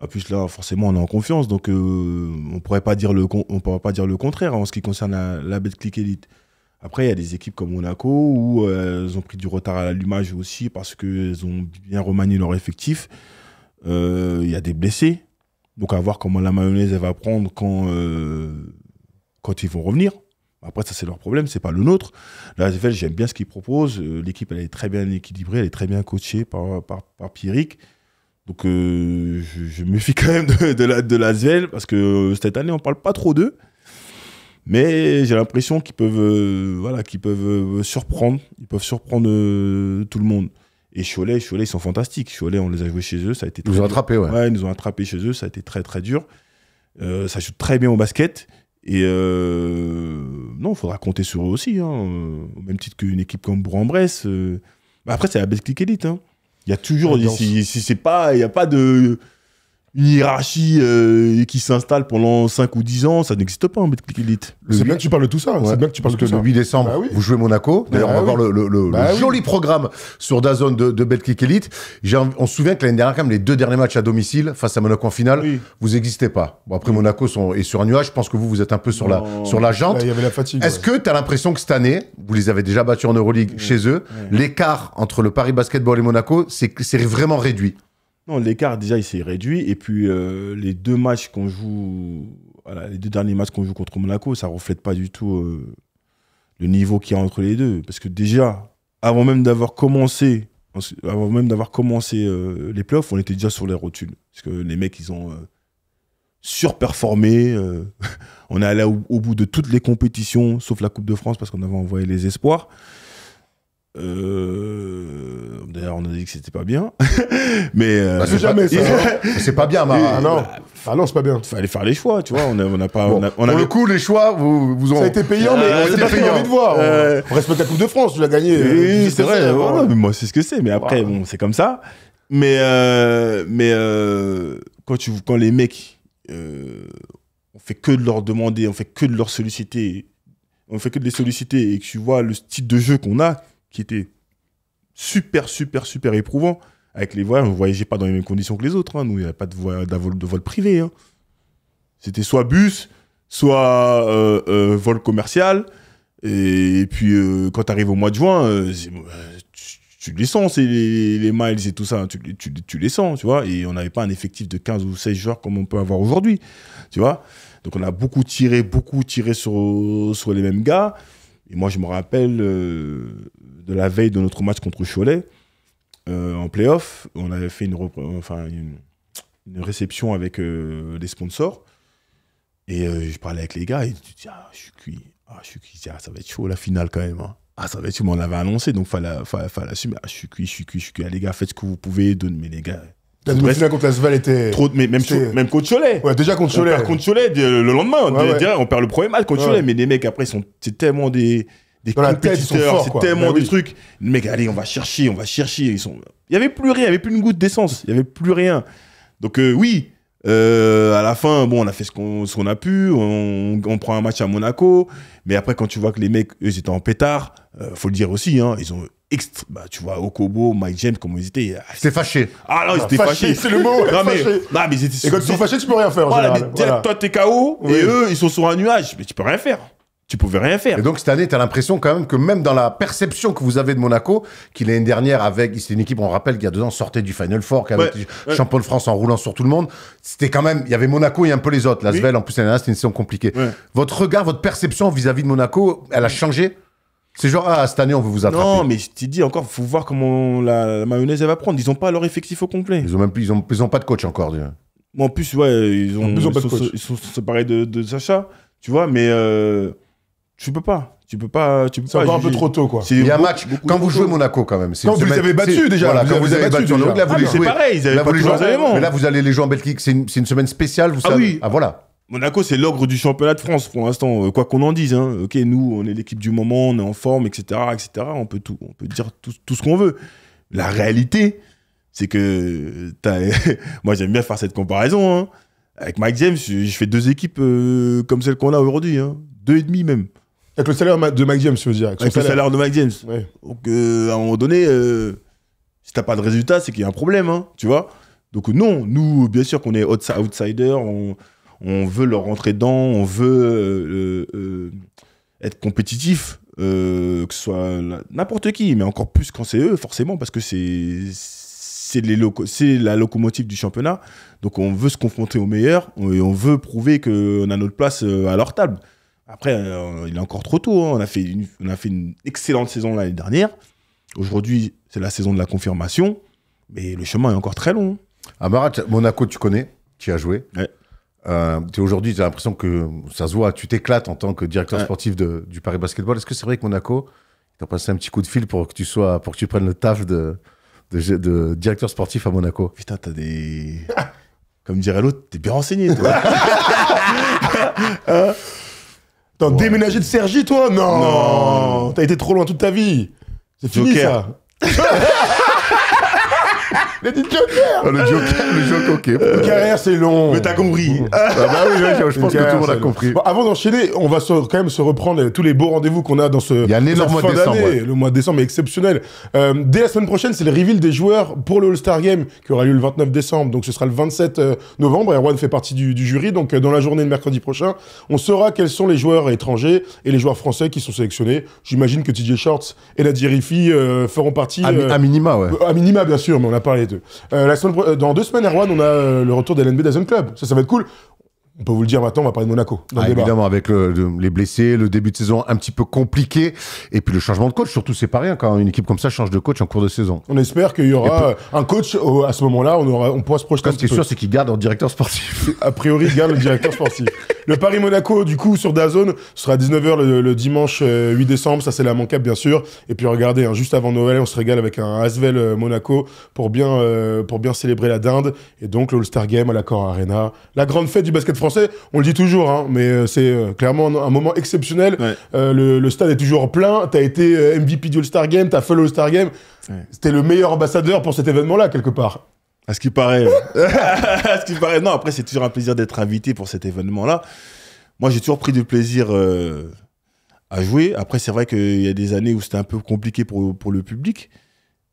En plus, là, forcément, on est en confiance, donc on ne pourrait pas dire le contraire en ce qui concerne la Betclic Elite. Après, il y a des équipes comme Monaco où elles ont pris du retard à l'allumage aussi parce qu'elles ont bien remanié leur effectif. Il y a des blessés, donc à voir comment la mayonnaise elle va prendre quand ils vont revenir. Après, ça, c'est leur problème, c'est pas le nôtre. La ASVEL, j'aime bien ce qu'ils proposent. L'équipe, elle est très bien équilibrée, elle est très bien coachée par Pierrick. Donc, je me méfie quand même de l'ASVEL parce que cette année, on ne parle pas trop d'eux. Mais j'ai l'impression qu'ils peuvent surprendre. Ils peuvent surprendre tout le monde. Et Cholet, ils sont fantastiques. Cholet, on les a joués chez eux. Ça a été ils nous ont attrapés, ouais. Ouais, ils nous ont attrapés chez eux. Ça a été très, très dur. Ça joue très bien au basket. Et non, il faudra compter sur eux aussi. Hein. Au même titre qu'une équipe comme Bourg-en-Bresse. Après, c'est la Betclic Elite. Hein. Il y a toujours, il n'y a pas de une hiérarchie qui s'installe pendant 5 ou 10 ans, ça n'existe pas en Betclic Elite. C'est bien que tu parles de tout ça. C'est bien que tu parles de tout ça. Le 8 décembre, vous jouez Monaco. D'ailleurs, on va voir le joli programme sur DAZN de Betclic Elite. On se souvient que l'année dernière, quand même, les 2 derniers matchs à domicile, face à Monaco en finale, vous n'existez pas. Bon, après, Monaco est sur un nuage. Je pense que vous êtes un peu sur la jante. Il y avait la fatigue. Est-ce que tu as l'impression que cette année, vous les avez déjà battus en Euroleague chez eux, l'écart entre le Paris Basketball et Monaco, c'est vraiment réduit? Non, l'écart, déjà, il s'est réduit. Et puis, les 2 matchs qu'on joue, les 2 derniers matchs qu'on joue contre Monaco, ça ne reflète pas du tout le niveau qu'il y a entre les deux. Parce que déjà, avant même d'avoir commencé les playoffs, on était déjà sur les rotules. Parce que les mecs, ils ont surperformé. On est allé au bout de toutes les compétitions, sauf la Coupe de France, parce qu'on avait envoyé les espoirs. D'ailleurs, on a dit que c'était pas bien. Mais c'est jamais ça. C'est pas bien, Mara. Non, c'est pas bien. Il fallait faire les choix, tu vois. On n'a pas. Bon, pour le coup, les choix, vous ont. Ça a été payant, mais c'est pas ce qu'on a envie de voir. On respecte la Coupe de France, tu l'as gagné. Oui, c'est vrai. Mais moi, c'est ce que c'est. Mais après, bon, c'est comme ça. Mais quand les mecs, on fait que de leur demander, on fait que de leur solliciter, on fait que de les solliciter, et que tu vois le style de jeu qu'on a, qui était super éprouvant. Avec les voyages, on ne voyageait pas dans les mêmes conditions que les autres. Hein. Nous, il n'y avait pas de vol privé. Hein. C'était soit bus, soit vol commercial. Et puis, quand tu arrives au mois de juin, tu les sens, les miles et tout ça. Tu les sens, tu vois. Et on n'avait pas un effectif de 15 ou 16 joueurs comme on peut avoir aujourd'hui, tu vois. Donc, on a beaucoup tiré sur les mêmes gars. Et moi, je me rappelle de la veille de notre match contre Cholet, en play-off, on avait fait une réception avec des sponsors. Et je parlais avec les gars et tu dis, je suis cuit. Je suis cuit. Ça va être chaud la finale quand même. Hein. Ça va être chaud, mais on l'avait annoncé, donc fallait assumer. Je suis cuit. Les gars, faites ce que vous pouvez. Mais les gars... La demi-finale contre l'Asvel était... Même contre Cholet. Ouais, déjà contre Cholet. On perd contre Cholet le lendemain. On perd le premier match contre Cholet. Mais les mecs, après, c'est tellement des compétiteurs, c'est tellement des trucs. Les mecs, allez, on va chercher. Il n'y avait plus rien, il n'y avait plus une goutte d'essence. Il n'y avait plus rien. Donc oui, à la fin, bon, on a fait ce qu'on a pu. On prend un match à Monaco. Mais après, quand tu vois que les mecs, eux, ils étaient en pétard, faut le dire aussi, hein, ils ont Bah, tu vois, Okobo, Mike James, comment ils étaient. C'était fâché. Ah non, ils étaient fâchés. C'est le mot. Non, mais ils Et étaient. quand ils sont fâchés, tu peux rien faire. En Voilà, général. mais toi, t'es KO, et eux, ils sont sur un nuage. Mais tu peux rien faire. Tu pouvais rien faire. Et donc, cette année, tu as l'impression quand même que même dans la perception que vous avez de Monaco, qu'il l'année dernière, c'était une équipe, on rappelle, qu'il y a 2 ans, sortait du Final Four, qui avait été champion de France en roulant sur tout le monde. C'était quand même, il y avait Monaco et un peu les autres. La Svel, en plus, l'année dernière, c'était une saison compliquée. Ouais. Votre regard, votre perception vis-à-vis de Monaco, elle a changé? C'est genre, cette année, on veut vous attraper. Non, mais je t'ai dit encore, faut voir comment la mayonnaise, elle va prendre. Ils n'ont pas leur effectif au complet. Ils ont pas de coach encore. En plus, ouais, ils sont séparés de Sacha, tu vois, mais tu peux pas. C'est encore un peu trop tôt, quoi. Il y a un match, quand vous jouez Monaco, quand même. Quand vous les avez battus, déjà. Voilà, quand vous les avez battus. Donc là, c'est pareil, ils avaient pas tous leurs éléments. Mais là, vous allez les jouer en Belgique. C'est une semaine spéciale, vous savez. Oui. Ah, voilà. Monaco, c'est l'ogre du championnat de France pour l'instant, quoi qu'on en dise. Hein. Ok, nous, on est l'équipe du moment, on est en forme, etc., etc. On peut dire tout ce qu'on veut. La réalité, c'est que moi, j'aime bien faire cette comparaison. Hein. Avec Mike James, je fais 2 équipes comme celle qu'on a aujourd'hui, hein. 2,5 même. Avec le salaire de Mike James, tu veux dire. Avec le salaire de Mike James. Ouais. Donc, à un moment donné, si t'as pas de résultat, c'est qu'il y a un problème, hein, tu vois. Donc non, nous, bien sûr qu'on est outsider, on veut leur rentrer dedans, on veut être compétitif, que ce soit n'importe qui, mais encore plus quand c'est eux, forcément, parce que c'est la locomotive du championnat. Donc on veut se confronter aux meilleurs et on veut prouver qu'on a notre place à leur table. Après, il est encore trop tôt. Hein. On a fait une excellente saison l'année dernière. Aujourd'hui, c'est la saison de la confirmation, mais le chemin est encore très long. Amarat, Monaco, tu connais, tu as joué. Ouais. Aujourd'hui, j'ai l'impression que ça se voit, tu t'éclates en tant que directeur sportif du Paris Basketball. Est-ce que c'est vrai que Monaco, t'as passé un petit coup de fil pour que tu prennes le taf de directeur sportif à Monaco? Putain, t'as des... Comme dirait l'autre, t'es bien renseigné, toi. T'as déménagé de Cergy, toi? Non. T'as été trop loin toute ta vie. C'est fini, ça. Il a dit Joker. Le Joker, ok. Une carrière, c'est long. Mais t'as compris. Bah oui, je pense que tout le monde a compris. Bon, avant d'enchaîner, on va quand même se reprendre tous les beaux rendez-vous qu'on a dans ce. Il y a un énorme mois de décembre. Le mois de décembre est exceptionnel. Dès la semaine prochaine, c'est le reveal des joueurs pour le All-Star Game qui aura lieu le 29 décembre. Donc ce sera le 27 novembre. Erwan fait partie du jury. Donc dans la journée de mercredi prochain, on saura quels sont les joueurs étrangers et les joueurs français qui sont sélectionnés. J'imagine que TJ Shorts et Nadir Rifi feront partie. À minima, ouais. À minima, bien sûr, mais on a parlé d'eux. Dans 2 semaines, Erwan, on a le retour de l'NB Dazen Club. Ça va être cool. On peut vous le dire maintenant, on va parler de Monaco. Évidemment, avec les blessés, le début de saison un petit peu compliqué, et puis le changement de coach, surtout, c'est pas rien quand une équipe comme ça change de coach en cours de saison. On espère qu'il y aura un coach à ce moment-là, on pourra se projeter un petit peu. Ce qui est sûr, c'est qu'il garde en directeur sportif. A priori, il garde le directeur sportif. Le Paris-Monaco, du coup, sur DAZN, ce sera à 19h le dimanche 8 décembre, ça c'est la manquable, bien sûr. Et puis regardez, juste avant Noël, on se régale avec un Asvel Monaco pour bien célébrer la dinde. Et donc, le All-Star Game à l'Accor Arena. La grande fête du basket français, on le dit toujours, hein, mais c'est clairement un moment exceptionnel. Ouais. Le stade est toujours plein. T'as été MVP du All-Star Game, t'as fait le All-Star Game. Ouais. C'était le meilleur ambassadeur pour cet événement-là, quelque part. À ce qui paraît. Non, après, c'est toujours un plaisir d'être invité pour cet événement-là. Moi, j'ai toujours pris du plaisir à jouer. Après, c'est vrai qu'il y a des années où c'était un peu compliqué pour le public.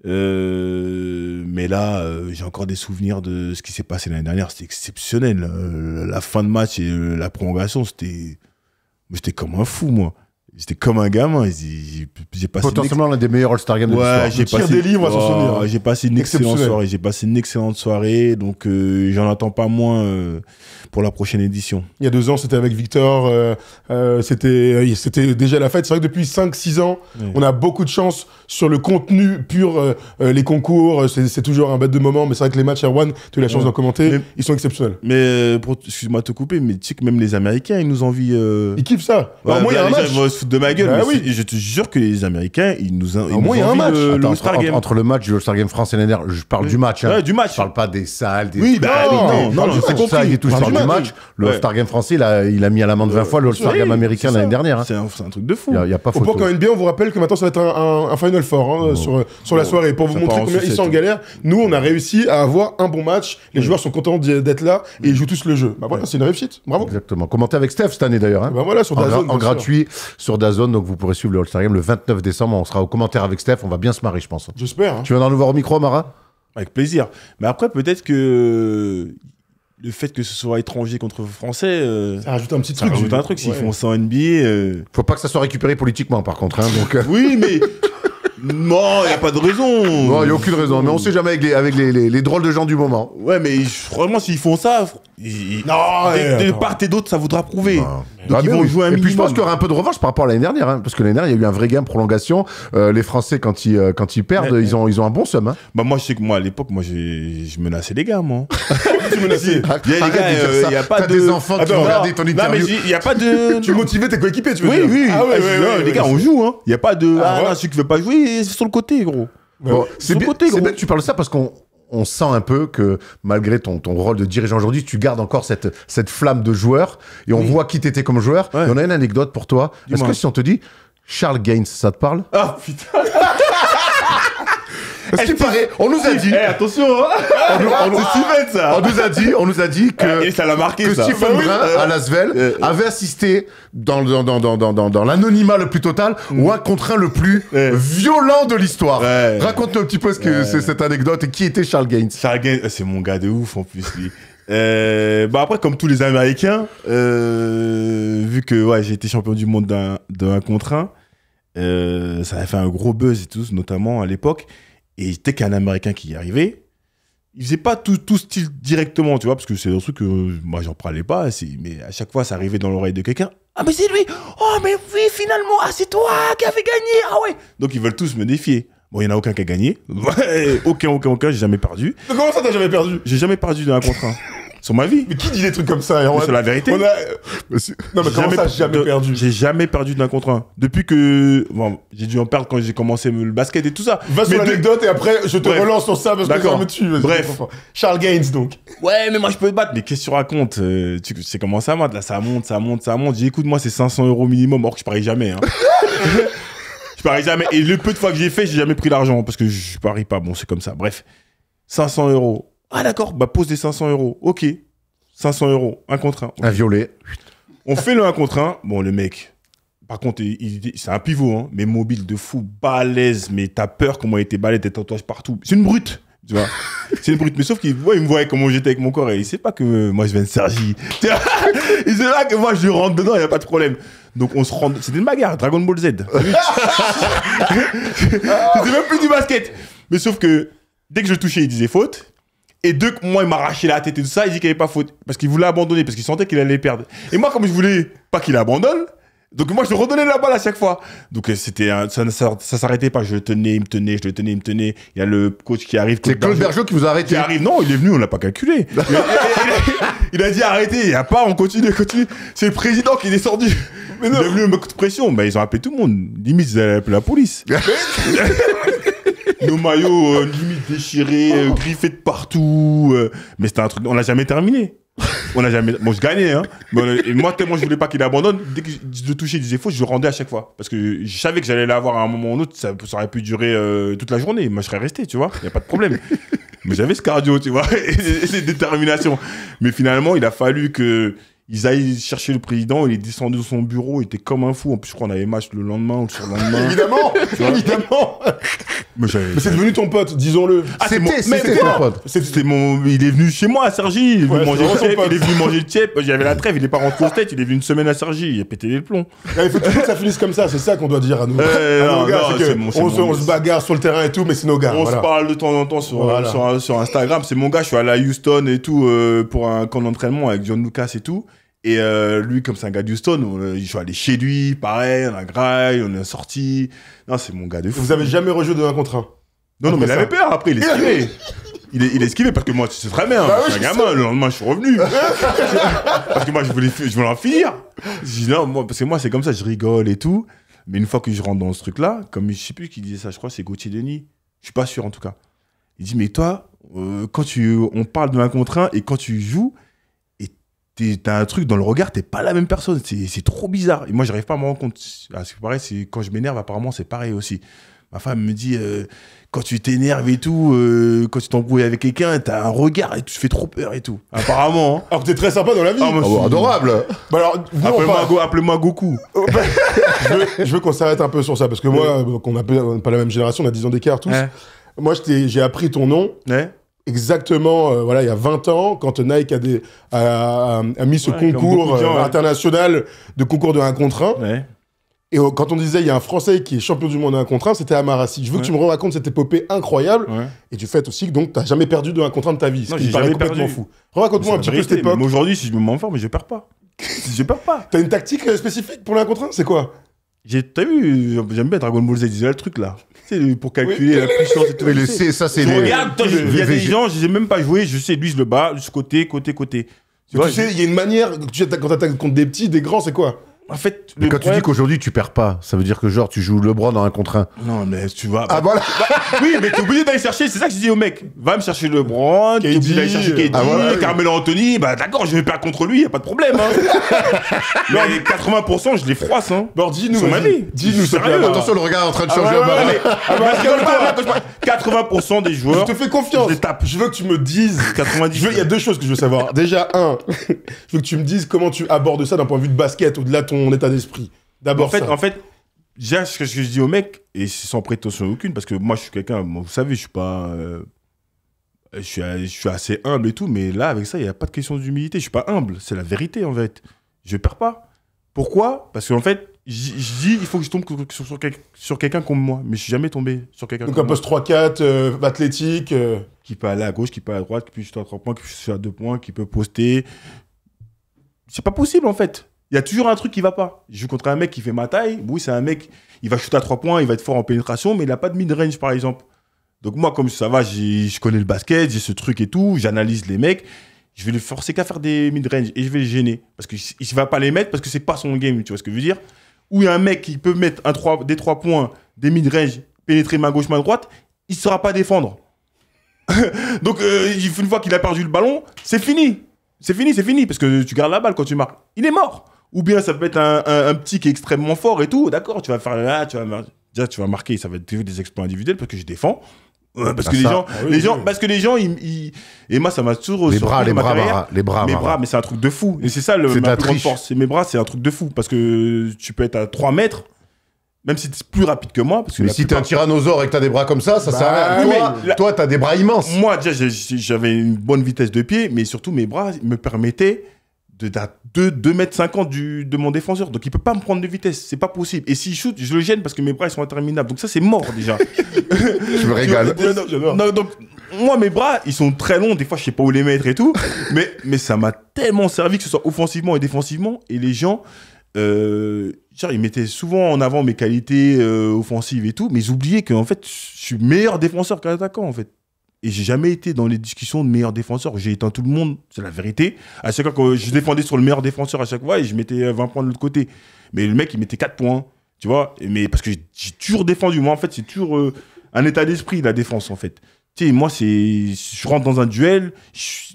Mais là, j'ai encore des souvenirs de ce qui s'est passé l'année dernière. C'était exceptionnel. La fin de match et la prolongation, j'étais comme un fou, moi. J'étais comme un gamin. J'ai passé potentiellement l'un des meilleurs All-Star Games de l'histoire. J'ai passé une excellente soirée. J'ai passé une excellente soirée. Donc, j'en attends pas moins pour la prochaine édition. Il y a 2 ans, c'était avec Victor. C'était déjà la fête. C'est vrai que depuis 5-6 ans, on a beaucoup de chance sur le contenu pur. Les concours, c'est toujours un bête de moment. Mais c'est vrai que les matchs Erwan, tu as eu la chance d'en commenter. Ils sont exceptionnels. Mais, excuse-moi de te couper, mais tu sais que même les Américains, ils nous envient. Ils kiffent ça. Alors, moi, il y a un match. De ma gueule, bah oui. Je te jure que les Américains, ils nous envient un match. Entre le match du All-Star Game France et l'année dernière, je parle du match. Hein. Ouais, du match. Je parle pas des salles, des... Oui, non, c'est compris. Ça, il est toujours du match. Le All-Star Game français, il a mis à l'amende 20 fois le All-Star Game américain l'année dernière. C'est un truc de fou. Il y a pas photo. Pour quand NBA, on vous rappelle que maintenant, ça va être un Final Four sur la soirée. Pour vous montrer combien ils sont en galère, nous, on a réussi à avoir un bon match. Les joueurs sont contents d'être là et ils jouent tous le jeu. Bah voilà, c'est une réussite. Bravo. Exactement. Commenté avec Steph cette année d'ailleurs. Bah voilà, sur DAZN. En gratuit sur sur DAZN, donc vous pourrez suivre le All-Star Game le 29 décembre. On sera aux commentaires avec Steph, on va bien se marrer, je pense. J'espère. Hein. Tu viens d'en nous voir au micro, Mara? Avec plaisir. Mais après, peut-être que le fait que ce soit étranger contre français, ça rajoute un petit ça truc. rajoute un truc. S'ils font ça en NBA... Faut pas que ça soit récupéré politiquement, par contre. Hein, donc, Oui, mais... Non, il n'y a pas de raison. non, il n'y a aucune raison. Mais on sait jamais avec les drôles de gens du moment. Ouais, mais vraiment, s'ils font ça... Non, de part et d'autre, ça voudra prouver. Non. Donc, ils vont jouer un Et puis je pense minimum. qu'il y aura un peu de revanche par rapport à l'année dernière. Hein, parce que l'année dernière, il y a eu un vrai game prolongation. Les Français, quand ils perdent, Ouais. ils ont un bon seum. Hein. Bah moi, je sais que moi, à l'époque, je menaçais les gars, moi. Tu menaçais. Il y a les gars, il n'y a pas T'as de... des enfants qui Attends, vont regarder ton Non, mais interview. il n'y a pas de... Tu motivais tes coéquipiers, tu veux Oui, dire. oui. Ah ouais, Non, les gars, on joue, hein. Il n'y a pas de... Ah ouais. non, celui qui ne veut pas jouer, c'est sur le côté, gros. Bon, c'est Sur le bien, côté, c'est gros. bien que tu parles de ça parce qu'on sent un peu que malgré ton rôle de dirigeant aujourd'hui, tu gardes encore cette flamme de joueur et on voit qui t'étais comme joueur. Ouais. Et on a une anecdote pour toi. Est-ce Dis-moi. que si on te dit Charles Gaines, ça te parle? Ah, putain. Parce qu'il paraît, on nous a dit, Attention, hein. on nous a dit que Et ça l'a marqué, que ça. Stephen Brun à Lasvel avait assisté dans l'anonymat le plus total ou un contre un le plus violent de l'histoire. Ouais. Raconte-nous un petit peu ce que c'est cette anecdote et qui était Charles Gaines. Charles Gaines, c'est mon gars de ouf en plus, lui. Bah après, comme tous les Américains, vu que ouais, j'ai été champion du monde d'un contre un, ça a fait un gros buzz et tout, notamment à l'époque. Et dès qu'il y a un Américain qui y arrivait, il faisait pas tout style directement, tu vois, parce que c'est un truc que moi j'en parlais pas, mais à chaque fois ça arrivait dans l'oreille de quelqu'un. Ah mais c'est lui. Oh mais oui, finalement, ah c'est toi qui avais gagné. Ah ouais. Donc ils veulent tous me défier. Bon, il n'y en a aucun qui a gagné. aucun, j'ai jamais perdu. Mais comment ça, t'as jamais perdu? J'ai jamais perdu dans un contre un. Sur ma vie. Mais qui dit des trucs comme ça? Mais c'est la vérité. Non, mais comment ça, jamais perdu? J'ai jamais perdu d'un contre un. Depuis que... Bon, j'ai dû en perdre quand j'ai commencé le basket et tout ça. Va sur l'anecdote et après, je te Bref. relance sur ça parce que ça D'accord. me tue. Vas-y, Bref. comprends. Charles Gaines, donc. Ouais, mais moi, je peux te battre. Mais qu'est-ce que tu racontes tu sais comment ça monte, là. Ça monte. J'ai dit, écoute, moi, c'est 500 € minimum. Or que je parie jamais, hein. Je parie jamais. Et le peu de fois que j'ai fait, j'ai jamais pris l'argent parce que je parie pas. Bon, c'est comme ça. Bref. 500 €. Ah, d'accord. Bah, pose des 500 €. Ok. 500 €. Un contre un. Un violet. On fait le 1 contre 1. Bon, le mec, par contre, c'est un pivot, hein, mais mobile de fou, balèze, mais t'as peur comment il était balèze, des tatouages partout. C'est une brute, tu vois. C'est une brute, mais sauf qu'il il me voyait comment j'étais avec mon corps et il sait pas que moi je viens de Sergi. Tu vois. Il sait pas que moi je rentre dedans, il n'y a pas de problème. Donc on se rend. C'était une bagarre, Dragon Ball Z. C'était même plus du basket. Mais sauf que dès que je le touchais, il disait faute. Et dès que moi, il m'arrachait la tête et tout ça, il dit qu'il n'y avait pas faute. Parce qu'il voulait abandonner, parce qu'il sentait qu'il allait perdre. Et moi, comme je voulais pas qu'il abandonne, donc moi, je redonnais la balle à chaque fois. Donc c'était ça s'arrêtait pas. Je le tenais, il me tenait. Il y a le coach qui arrive. C'est Claude Bergeau qui vous a arrêté. Qui arrive. Non, il est venu, on l'a pas calculé. Il a dit arrêtez, il n'y a pas, on continue. C'est le président qui est descendu. Mais non. Il est venu me mettre de pression. Bah, ils ont appelé tout le monde. Limite, ils avaient appelé la police. Nos maillots limite déchirés, griffés de partout. Mais c'était un truc, on l'a jamais terminé. Bon, je gagnais, hein. Et moi, tellement je voulais pas qu'il abandonne, dès que je le touchais, il disait faux, je le rendais à chaque fois. Parce que je savais que j'allais l'avoir à un moment ou un autre, ça aurait pu durer toute la journée. Moi, je serais resté, tu vois, y a pas de problème. Mais j'avais ce cardio, tu vois, et cette détermination. Mais finalement, il a fallu que ils aillent chercher le président, il est descendu de son bureau, il était comme un fou. En plus, je crois qu'on avait match le lendemain ou le surlendemain. Évidemment, évidemment. Mais c'est devenu ton pote, disons-le. Ah, C'était ton pote. C'était mon. Il est venu chez moi à Cergy. Il est venu manger le son tchèp. pote. Il est venu manger le tchèp. J'avais la trêve. Il est pas rentré au tête. Il est venu une semaine à Cergy. Il a pété les plombs. Il faut toujours que ça finisse comme ça. C'est ça qu'on doit dire à nous. non, gars, non, c'est que c'est mon- c'est on mon- se bagarre sur le terrain et tout, mais c'est nos gars. On voilà. se parle de temps en temps sur, Voilà. sur Instagram. C'est mon gars. Je suis allé à Houston et tout pour un camp d'entraînement avec John Lucas et tout. Et lui, comme c'est un gars de Houston, je suis allé chez lui. Pareil, on a graille, on est sorti. Non, c'est mon gars de fou. Vous avez jamais rejoué de 1 contre 1? Non, mais il ça. avait peur après, il esquivait. Il est esquivé parce que moi, tu sais très bien, Bah je oui, suis un je gamin, le lendemain, je suis revenu. Parce que moi, je voulais en finir. Je dis non, parce que moi, c'est comme ça, je rigole et tout. Mais une fois que je rentre dans ce truc-là, comme je sais plus qui disait ça, je crois, c'est Gauthier Denis. Je suis pas sûr en tout cas. Il dit, mais toi, quand on parle de 1 contre 1 et quand tu joues, et t'as un truc dans le regard, t'es pas la même personne. C'est trop bizarre. Et moi, j'arrive pas à me rendre compte. Ah, c'est pareil, quand je m'énerve, apparemment, c'est pareil aussi. Ma femme me dit, quand tu t'énerves et tout, quand tu t'embrouilles avec quelqu'un, t'as un regard et tu fais trop peur et tout. Apparemment. Hein. Alors que t'es très sympa dans la vie. Adorable. Bah alors, appelez-moi Goku. je veux qu'on s'arrête un peu sur ça, parce que moi, on n'a pas la même génération, on a 10 ans d'écart tous. Moi, j'ai appris ton nom. Exactement, voilà, il y a 20 ans, quand Nike a mis ce concours international de concours de 1 contre 1. Et quand on disait il y a un Français qui est champion du monde de 1 contre 1, c'était Amarassi. Je veux que tu me racontes cette épopée incroyable et du fait aussi que donc t'as jamais perdu de 1 contre 1 de ta vie. Non, j'ai jamais complètement fou. Raconte-moi un petit peu cette époque. Aujourd'hui, si je me mets en forme, je perds pas. Je perds pas. T'as une tactique spécifique pour le 1 contre 1 ? C'est quoi ? T'as vu, j'aime bien Dragon Ball Z, le truc là. C'est pour calculer la puissance et tout. Regarde, il y a des gens, je n'ai même pas joué, je sais, lui je le bats, juste côté. Tu sais, il y a une manière, quand t'attaques contre des petits, des grands, c'est quoi ? En fait, mais quand tu dis qu'aujourd'hui tu perds pas, ça veut dire que genre tu joues LeBron dans 1 contre 1. Non, mais tu vas. Voilà. Oui, mais t'es obligé d'aller chercher, c'est ça que je dis au mec. Va me chercher LeBron, t'es obligé d'aller chercher KD, Carmelo Anthony, bah d'accord, je vais perdre contre lui, y a pas de problème. Hein. Non, les 80%, je les froisse. Hein. Bon, dis-nous, sérieux. Attention, le regard est en train de changer. 80% des joueurs. Je te fais confiance. Je les tape. Je veux que tu me dises. 90. Il y a 2 choses que je veux savoir. Déjà, je veux que tu me dises comment tu abordes ça d'un point de vue de basket, au-delà de ton état d'esprit. D'abord, en fait, déjà, ce que je dis au mec, et c'est sans prétention aucune, parce que moi, je suis quelqu'un, vous savez, je suis pas. Je suis assez humble et tout, mais là, avec ça, il n'y a pas de question d'humilité. Je suis pas humble, c'est la vérité, en fait. Je perds pas. Pourquoi ? Parce qu'en fait, je dis, il faut que je tombe sur quelqu'un comme moi, mais je suis jamais tombé sur quelqu'un comme moi. Donc, un poste 3-4, athlétique. Qui peut aller à gauche, qui peut aller à droite, qui peut shooter à 3 points, qui peut shooter à 2 points, qui peut poster. C'est pas possible, en fait. Il y a toujours un truc qui va pas. Je joue contre un mec qui fait ma taille. Oui, c'est un mec, il va shooter à 3 points, il va être fort en pénétration, mais il n'a pas de mid-range, par exemple. Donc moi, comme ça va, je connais le basket, j'ai ce truc et tout, j'analyse les mecs, je vais le forcer qu'à faire des mid-range et je vais le gêner. Parce qu'il ne va pas les mettre parce que c'est pas son game, tu vois ce que je veux dire ? Ou il y a un mec qui peut mettre des 3 points, des mid-range, pénétrer main gauche, main droite, il ne saura pas défendre. Donc une fois qu'il a perdu le ballon, c'est fini. C'est fini, parce que tu gardes la balle quand tu marques. Il est mort. Ou bien ça peut être un petit qui est extrêmement fort et tout. D'accord, tu vas faire là, tu vas marquer, ça va être des exploits individuels parce que je défends. Parce que les gens, et moi ça m'a toujours les bras, mais c'est un truc de fou. Et c'est ça ma plus grande force. Mes bras, c'est un truc de fou parce que tu peux être à 3 mètres. Même si t'es plus rapide que moi. Parce que mais si t'es un tyrannosaure et que t'as des bras comme ça sert à rien. Toi, t'as des bras immenses. Moi, déjà, j'avais une bonne vitesse de pied, mais surtout, mes bras me permettaient de 2,50 m de mon défenseur. Donc, il peut pas me prendre de vitesse. C'est pas possible. Et s'il shoot, je le gêne parce que mes bras, ils sont interminables. Donc, ça, c'est mort, déjà. Je me régale. Non, donc, moi, mes bras, ils sont très longs. Des fois, je sais pas où les mettre et tout. mais ça m'a tellement servi, que ce soit offensivement et défensivement. Et les gens... ils mettaient souvent en avant mes qualités offensives et tout, mais ils oubliaient qu'en fait, je suis meilleur défenseur qu'un attaquant, en fait. Et j'ai jamais été dans les discussions de meilleur défenseur. J'ai éteint tout le monde, c'est la vérité. À chaque fois que je défendais sur le meilleur défenseur à chaque fois, et je mettais 20 points de l'autre côté. Mais le mec, il mettait 4 points, tu vois. Mais parce que j'ai toujours défendu. Moi, en fait, c'est toujours un état d'esprit, la défense, en fait. Tu sais, moi, je rentre dans un duel,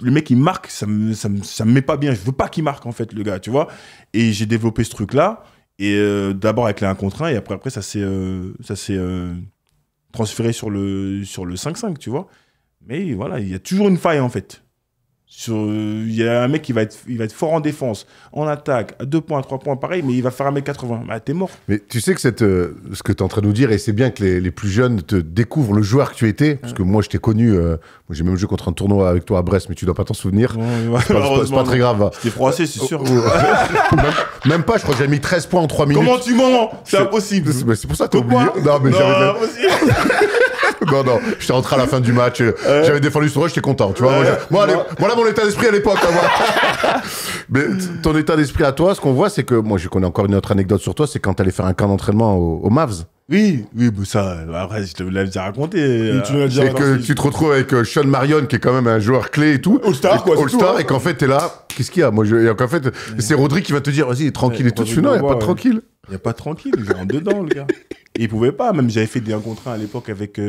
le mec, il marque, ça me met pas bien. Je veux pas qu'il marque, en fait, le gars, tu vois. Et j'ai développé ce truc-là. Et d'abord avec les 1 contre 1, et après ça s'est transféré sur le 5-5, tu vois. Mais voilà, il y a toujours une faille, en fait. Il y a un mec qui va être fort en défense, en attaque, à 2 points, à 3 points, pareil, mais il va faire 1m80. Bah, t'es mort. Mais tu sais que ce que tu es en train de nous dire, et c'est bien que les plus jeunes te découvrent le joueur que tu étais, parce que moi, je t'ai connu, moi, j'ai même joué contre un tournoi avec toi à Brest, mais tu dois pas t'en souvenir. C'est pas très grave. T'es froissé, c'est sûr. Même pas, je crois que j'ai mis 13 points en 3 minutes. Comment tu mens ? C'est impossible. C'est pour ça que t'as oublié. Non, mais non, j'étais rentré à la fin du match, j'avais défendu ce rôle, j'étais content, tu vois. Voilà mon état d'esprit à l'époque. Mais ton état d'esprit à toi, ce qu'on voit, c'est que, moi je connais encore une autre anecdote sur toi, c'est quand t'allais faire un camp d'entraînement au Mavs. Oui, mais ça, après, je te l'avais déjà raconté. Et que tu te retrouves avec Sean Marion, qui est quand même un joueur clé et tout. All-Star, quoi. All-Star, et qu'en fait, t'es là, qu'est-ce qu'il y a ? Et qu'en fait, c'est Rodri qui va te dire, vas-y, tranquille et tout. Non, il n'y a pas de tranquille. Il n'y a pas de tranquille, il rentre dedans, le gars. Et il pouvait pas, même j'avais fait des 1 contre 1 à l'époque avec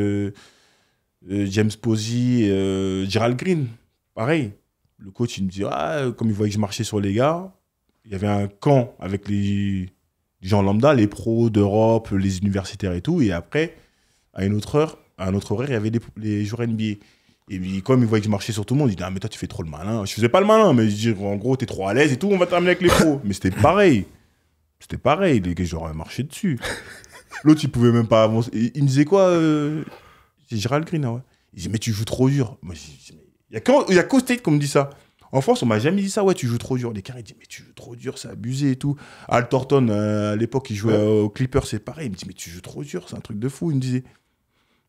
James Posey, Gerald Green. Pareil. Le coach, il me dit, comme il voyait que je marchais sur les gars, il y avait un camp avec les gens lambda, les pros d'Europe, les universitaires et tout. Et après, à un autre horaire, il y avait les joueurs NBA. Et puis, comme il voyait que je marchais sur tout le monde, il dit ah, mais toi, tu fais trop le malin. Je faisais pas le malin, mais je dis en gros, t'es trop à l'aise et tout, on va t'amener avec les pros. Mais c'était pareil. C'était pareil, les gars, j'aurais marché dessus. L'autre, il pouvait même pas avancer. Il me disait quoi C'est Gérald Green, ouais. Il disait mais tu joues trop dur. Moi, il y a qu'au State qu'on me dit ça. En France, on m'a jamais dit ça, ouais, tu joues trop dur. Les gars, ils disent mais tu joues trop dur, c'est abusé et tout. Al Thornton, à l'époque, il jouait aux Clippers, c'est pareil. Il me dit mais tu joues trop dur, c'est un truc de fou. Il me disait.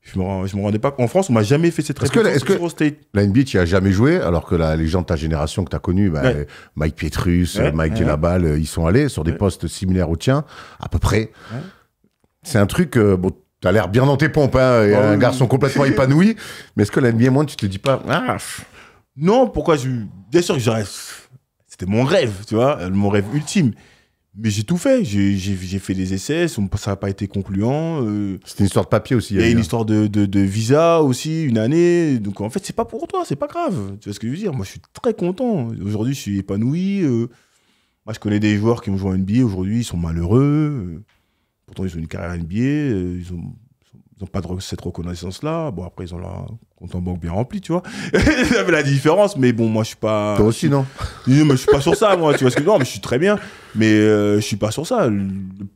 Je me rendais pas. En France, on m'a jamais fait cette réflexion. Est-ce que la NBA, tu n'y as jamais joué, alors que les gens de ta génération que tu as connus, Mike Pietrus, Mike Djellabal, ils sont allés sur des postes similaires aux tiens, à peu près. Ouais. C'est un truc, bon, tu as l'air bien dans tes pompes, hein, et un garçon complètement épanoui, mais est-ce que la NBA, moi, tu te dis pas Non, pourquoi bien sûr que c'était mon rêve, tu vois, mon rêve ultime. Mais j'ai tout fait. J'ai fait des essais, ça n'a pas été concluant. C'était une histoire de papier aussi. Il y a une histoire de visa aussi, une année. Donc en fait, c'est pas pour toi, c'est pas grave. Tu vois ce que je veux dire? Moi, je suis très content. Aujourd'hui, je suis épanoui. Moi, je connais des joueurs qui ont joué en NBA. Aujourd'hui, ils sont malheureux. Pourtant, ils ont une carrière NBA. Ils ont pas cette reconnaissance-là. Bon, après, ils ont leur compte en banque bien rempli, tu vois. Ça fait la différence, mais bon, moi, je suis pas... Toi aussi, non? Mais je suis pas sur ça, moi, tu vois ce que je veux dire. Mais je suis très bien, mais je suis pas sur ça. Le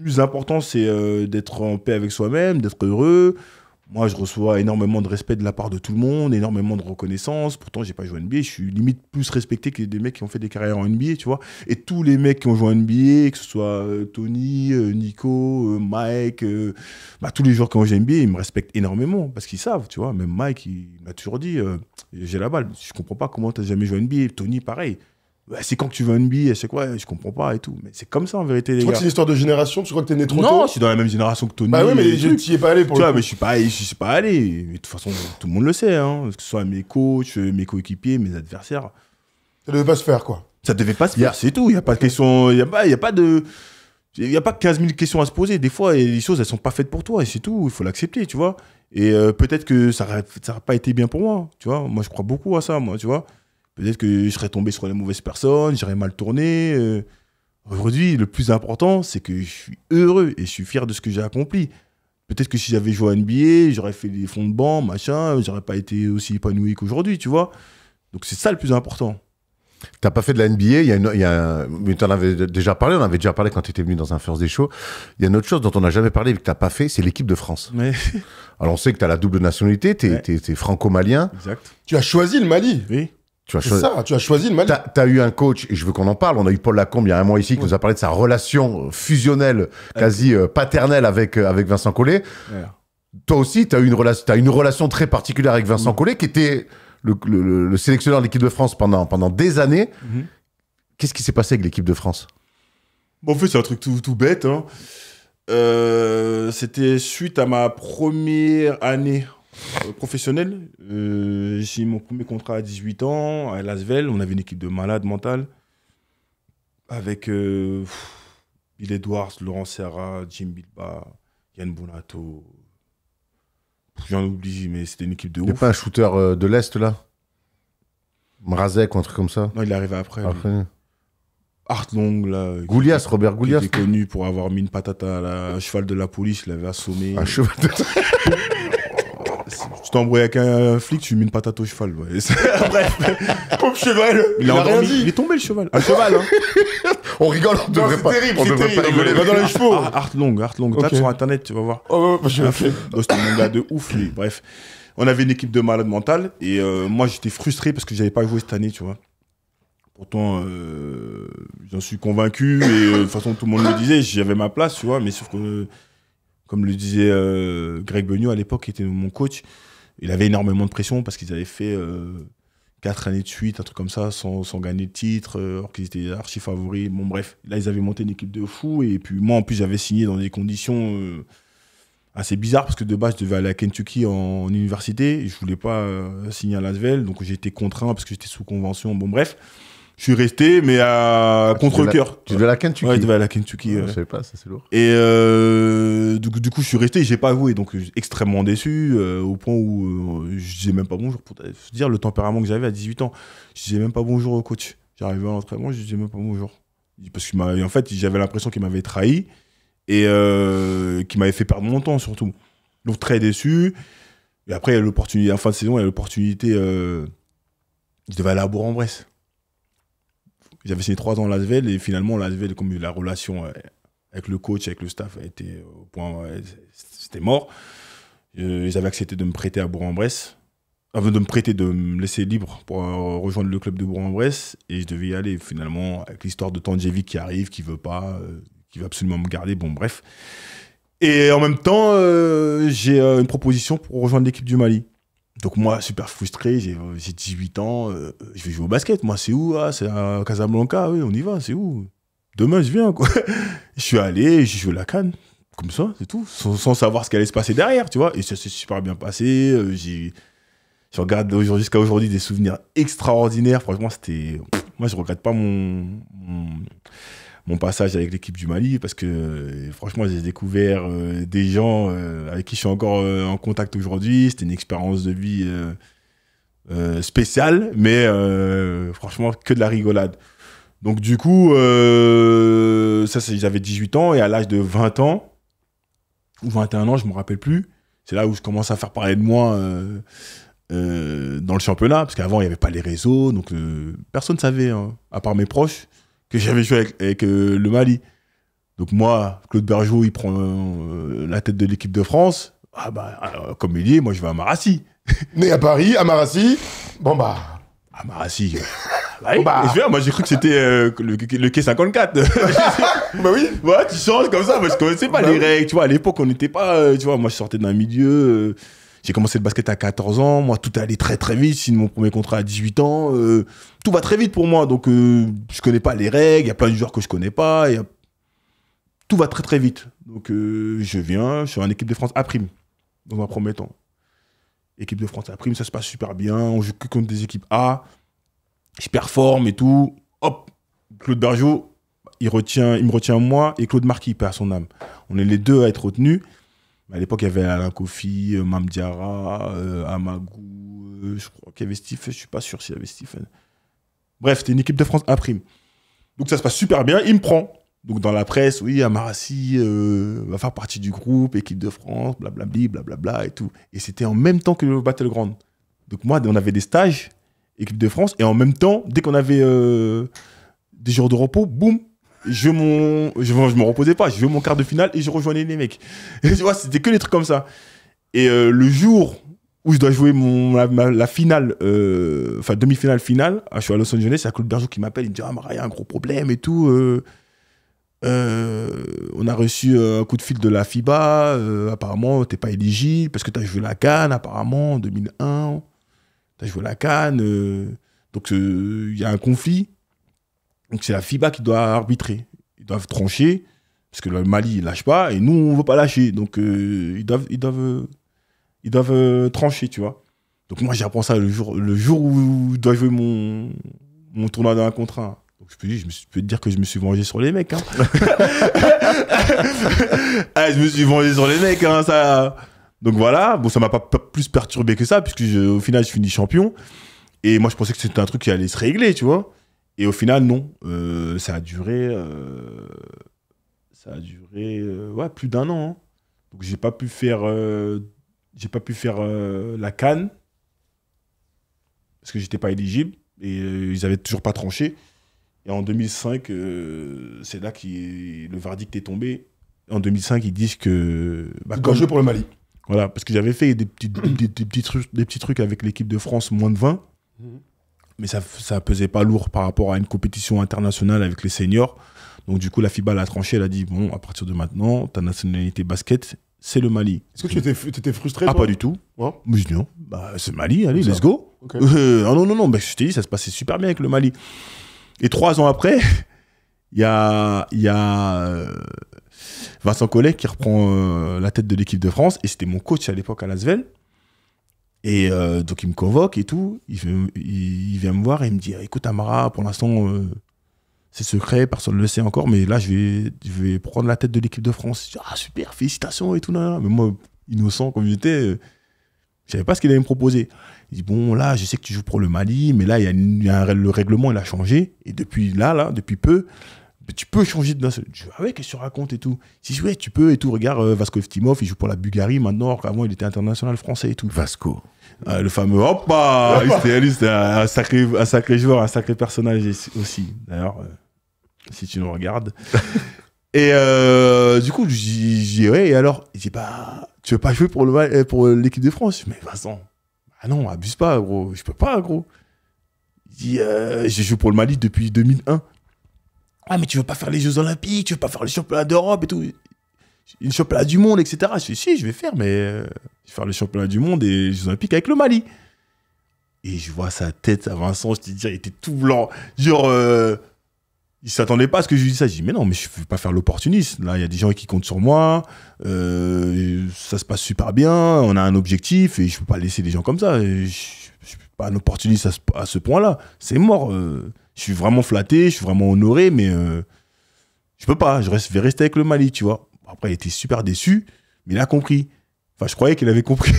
plus important, c'est d'être en paix avec soi-même, d'être heureux. Moi, je reçois énormément de respect de la part de tout le monde, énormément de reconnaissance. Pourtant, j'ai pas joué en NBA. Je suis limite plus respecté que des mecs qui ont fait des carrières en NBA, tu vois. Et tous les mecs qui ont joué en NBA, que ce soit Tony, Nico, Mike, tous les joueurs qui ont joué en NBA, ils me respectent énormément parce qu'ils savent, tu vois. Même Mike, il m'a toujours dit, j'ai la balle. Je comprends pas comment t'as jamais joué en NBA. Tony, pareil. C'est quand que tu veux un NBA, c'est quoi? Je comprends pas et tout. Mais c'est comme ça en vérité, les gars. Tu crois que c'est une histoire de génération? Tu crois que t'es né trop tôt? Non, je suis dans la même génération que Tony. Bah oui, mais je t'y ai pas allé pour tu le vois, coup. mais je suis pas allé. Mais de toute façon, tout le monde le sait, hein. Que ce soit mes coachs, mes coéquipiers, mes adversaires. Ça devait pas se faire, quoi. Ça devait pas se faire, c'est tout. Il y a pas de question, il y a pas 15 000 questions à se poser. Des fois, les choses, elles sont pas faites pour toi et c'est tout. Il faut l'accepter, tu vois. Et peut-être que ça n'a pas été bien pour moi, tu vois. Moi, je crois beaucoup à ça, moi, tu vois. Peut-être que je serais tombé sur les mauvaises personnes, j'aurais mal tourné. Aujourd'hui, le plus important, c'est que je suis heureux et je suis fier de ce que j'ai accompli. Peut-être que si j'avais joué à NBA, j'aurais fait des fonds de banc, machin, j'aurais pas été aussi épanoui qu'aujourd'hui, tu vois. Donc c'est ça le plus important. T'as pas fait de la NBA, mais t'en avais déjà parlé, on avait déjà parlé quand t'étais venu dans un First Day Show. Il y a une autre chose dont on n'a jamais parlé et que t'as pas fait, c'est l'équipe de France. Mais... Alors on sait que t'as la double nationalité, t'es franco-malien. Exact. Tu as choisi le Mali. Oui. Tu as choisi le Mali. T'as eu un coach, et je veux qu'on en parle, on a eu Paul Lacombe il y a un mois ici, qui nous a parlé de sa relation fusionnelle, quasi paternelle avec Vincent Collet. Ouais. Toi aussi, t'as une relation très particulière avec Vincent Collet, qui était le sélectionneur de l'équipe de France pendant des années. Qu'est-ce qui s'est passé avec l'équipe de France? Bon, en fait, c'est un truc tout bête. Hein. C'était suite à ma première année professionnelle. J'ai eu mon premier contrat à 18 ans à Lasvel. On avait une équipe de malades mentales avec Bill Edwards, Laurent Serra, Jim Bilba, Yann Bonato. J'en oublie, mais c'était une équipe de ouf. Il n'y a pas un shooter de l'Est, là? Mrazek ou un truc comme ça? Non, il est arrivé après. Hartlong, là. Robert Goulias. Qui était connu pour avoir mis une patate à cheval de la police, il l'avait assommé. Un cheval de... Tu t'embrouilles avec un flic, tu mets une patate au cheval. Ouais. Bref. Pauvre cheval. Il a rien dit. Il est tombé, le cheval. Un cheval, hein. On rigole, on devrait pas. Terrible, on devrait pas rigoler. Va dans les chevaux. Hartlong. Okay. Tape sur Internet, tu vas voir. C'était un gars de ouf, lui. Bref. On avait une équipe de malades mentales. Et moi, j'étais frustré parce que j'avais pas joué cette année, tu vois. Pourtant, j'en suis convaincu. Et de toute façon, tout le monde me disait, j'avais ma place, tu vois. Mais sauf que, comme le disait Greg Beugnot à l'époque, qui était mon coach, il avait énormément de pression parce qu'ils avaient fait 4 années de suite, un truc comme ça, sans gagner de titre, alors qu'ils étaient archi favoris. Bon, bref, là, ils avaient monté une équipe de fous. Et puis, moi, en plus, j'avais signé dans des conditions assez bizarres parce que de base, je devais aller à Kentucky en université. Et je voulais pas signer à Lasvel. Donc, j'ai été contraint parce que j'étais sous convention. Bon, bref. Je suis resté, mais à contre-cœur. Tu devais aller à Kentucky? Ouais, je devais aller à Kentucky. Je savais pas, ça c'est lourd. Et du coup, je suis resté, j'ai pas joué, donc extrêmement déçu, au point où je disais même pas bonjour. Pour te dire le tempérament que j'avais à 18 ans, je disais même pas bonjour au coach. J'arrivais à l'entraînement, je disais même pas bonjour. Parce qu'en fait, j'avais l'impression qu'il m'avait trahi et qu'il m'avait fait perdre mon temps surtout. Donc très déçu. Et après, il y a l'opportunité, en fin de saison, il y a l'opportunité, je devais aller à Bourg-en-Bresse. J'avais signé 3 ans à l'Asvel et finalement, l'Asvel, comme la relation avec le coach, avec le staff, était au point, c'était mort. Ils avaient accepté de me prêter à Bourg-en-Bresse. Enfin, de me laisser libre pour rejoindre le club de Bourg-en-Bresse. Et je devais y aller finalement, avec l'histoire de Tandjevic qui arrive, qui veut pas, qui veut absolument me garder. Bon, bref. Et en même temps, j'ai une proposition pour rejoindre l'équipe du Mali. Donc moi, super frustré, j'ai 18 ans, je vais jouer au basket. Moi, c'est où? Ah, c'est à Casablanca, oui, on y va, c'est où? Demain, je viens, quoi. Je suis allé, j'ai joué la CAN, comme ça, c'est tout, sans savoir ce qui allait se passer derrière, tu vois. Et ça s'est super bien passé. Je regarde jusqu'à aujourd'hui des souvenirs extraordinaires. Franchement, c'était... Moi, je regrette pas mon passage avec l'équipe du Mali parce que franchement, j'ai découvert des gens avec qui je suis encore en contact aujourd'hui. C'était une expérience de vie spéciale, mais franchement, que de la rigolade. Donc du coup, j'avais 18 ans et à l'âge de 20 ans, ou 21 ans, je ne me rappelle plus, c'est là où je commence à faire parler de moi dans le championnat, parce qu'avant, il n'y avait pas les réseaux, donc personne ne savait, hein, à part mes proches, que j'avais joué avec le Mali. Donc moi, Claude Bergeau, il prend la tête de l'équipe de France. Ah bah, comme il dit, moi je vais à Marassi. Né à Paris, à Marassi. Bon bah... À Marassi. Ouais. Bah. Moi j'ai cru que c'était le quai 54. Bah oui. Ouais, tu changes comme ça, moi je connaissais pas les règles. Tu vois, à l'époque, on n'était pas... tu vois, moi je sortais d'un milieu... j'ai commencé le basket à 14 ans. Moi, tout allait très très vite. Je signe mon premier contrat à 18 ans. Tout va très vite pour moi. Donc, je connais pas les règles. Il y a plein de joueurs que je connais pas. Tout va très très vite. Donc, je viens. Je suis en équipe de France A', dans un premier temps. Équipe de France A', ça se passe super bien. On joue que contre des équipes A. Je performe et tout. Hop, Claude Bergeau, il me retient moi et Claude Marquis, perd son âme. On est les deux à être retenus. À l'époque, il y avait Alain Kofi, Mamdiara, Amagou, je crois qu'il y avait Stephen, je ne suis pas sûr s'il y avait Stephen. Bref, c'était une équipe de France A'. Donc ça se passe super bien, il me prend. Donc dans la presse, oui, Amarassi va faire partie du groupe, équipe de France, blablabli, blablabla et tout. Et c'était en même temps que le Battleground. Donc moi, on avait des stages, équipe de France, et en même temps, dès qu'on avait des jours de repos, boum, je me reposais pas, je jouais mon quart de finale et je rejoignais les mecs. Et tu vois, c'était que des trucs comme ça. Et le jour où je dois jouer la finale, enfin demi-finale finale, je suis à Los Angeles, c'est Claude Bergeau qui m'appelle, il me dit « Ah, Mara, il y a un gros problème et tout. On a reçu un coup de fil de la FIBA, apparemment, t'es pas éligible parce que t'as joué la CAN, apparemment, en 2001. T'as joué la CAN. Donc, il y a un conflit. Donc c'est la FIBA qui doit arbitrer. Ils doivent trancher, parce que le Mali ne lâche pas, et nous, on ne veut pas lâcher. Donc ils doivent trancher, tu vois. Donc moi, j'apprends ça le jour où je dois jouer mon tournoi d'un contre un. Donc je peux te dire que je me suis vengé sur les mecs. Hein. Je me suis vengé sur les mecs. Hein, ça... Donc voilà, bon, ça ne m'a pas plus perturbé que ça, puisque au final, je finis champion. Et moi, je pensais que c'était un truc qui allait se régler, tu vois. Et au final, non. Ça a duré plus d'1 an. Hein. Donc, j'ai pas pu faire la CAN parce que j'étais pas éligible et ils avaient toujours pas tranché. Et en 2005, c'est là que le verdict est tombé. En 2005, ils disent que... tu dois jouer pour le Mali. Voilà, parce que j'avais fait des petits trucs avec l'équipe de France moins de 20. Mais ça pesait pas lourd par rapport à une compétition internationale avec les seniors. Donc du coup, la FIBA l'a tranché, elle a dit, bon, à partir de maintenant, ta nationalité basket, c'est le Mali. Est-ce que tu étais frustré? Ah, pas du tout. Ouais. Mais je dis non, bah, c'est le Mali, allez, let's go. Okay. Non, bah, je t'ai dit, ça se passait super bien avec le Mali. Et 3 ans après, il y a Vincent Collet qui reprend la tête de l'équipe de France, et c'était mon coach à l'époque à l'Asvel. Et donc il me convoque et tout, il vient me voir et il me dit « Écoute Amara, pour l'instant c'est secret, personne ne le sait encore, mais là je vais prendre la tête de l'équipe de France. » Je dis « Ah super, félicitations et tout. » Mais moi, innocent comme j'étais, je ne savais pas ce qu'il allait me proposer. Il dit « Bon là, je sais que tu joues pour le Mali, mais là le règlement il a changé. Et depuis peu, tu peux changer de nationalité. Je dis, ah ouais, qu'est-ce que tu racontes et tout. Si je dis, ouais, tu peux et tout. Regarde, Vasco Eftimov, il joue pour la Bulgarie maintenant, alors qu'avant, il était international français et tout. Vasco. Le fameux, hop, c'était un sacré joueur, un sacré personnage aussi. D'ailleurs, si tu nous regardes. Et du coup, je dis, ouais, et alors, il dit, bah, tu veux pas jouer pour l'équipe de France? Mais Vincent, ah non, abuse pas, gros, je peux pas, gros. Il dit, j'ai joué pour le Mali depuis 2001. Ah, mais tu veux pas faire les Jeux Olympiques, tu veux pas faire les championnats d'Europe et tout, les championnats du monde, etc. Je dis, si, je vais faire, mais je vais faire les championnats du monde et les Jeux Olympiques avec le Mali. Et je vois sa tête à Vincent, je te dis, il était tout blanc. Genre, il s'attendait pas à ce que je lui dise ça. Je dis, mais non, mais je ne veux pas faire l'opportuniste. Là, il y a des gens qui comptent sur moi. Ça se passe super bien. On a un objectif et je ne peux pas laisser les gens comme ça. Je ne suis pas un opportuniste à ce point-là. C'est mort. Je suis vraiment flatté, je suis vraiment honoré, mais je peux pas. Je vais rester avec le Mali, tu vois. Après, il était super déçu, mais il a compris. Enfin, je croyais qu'il avait compris.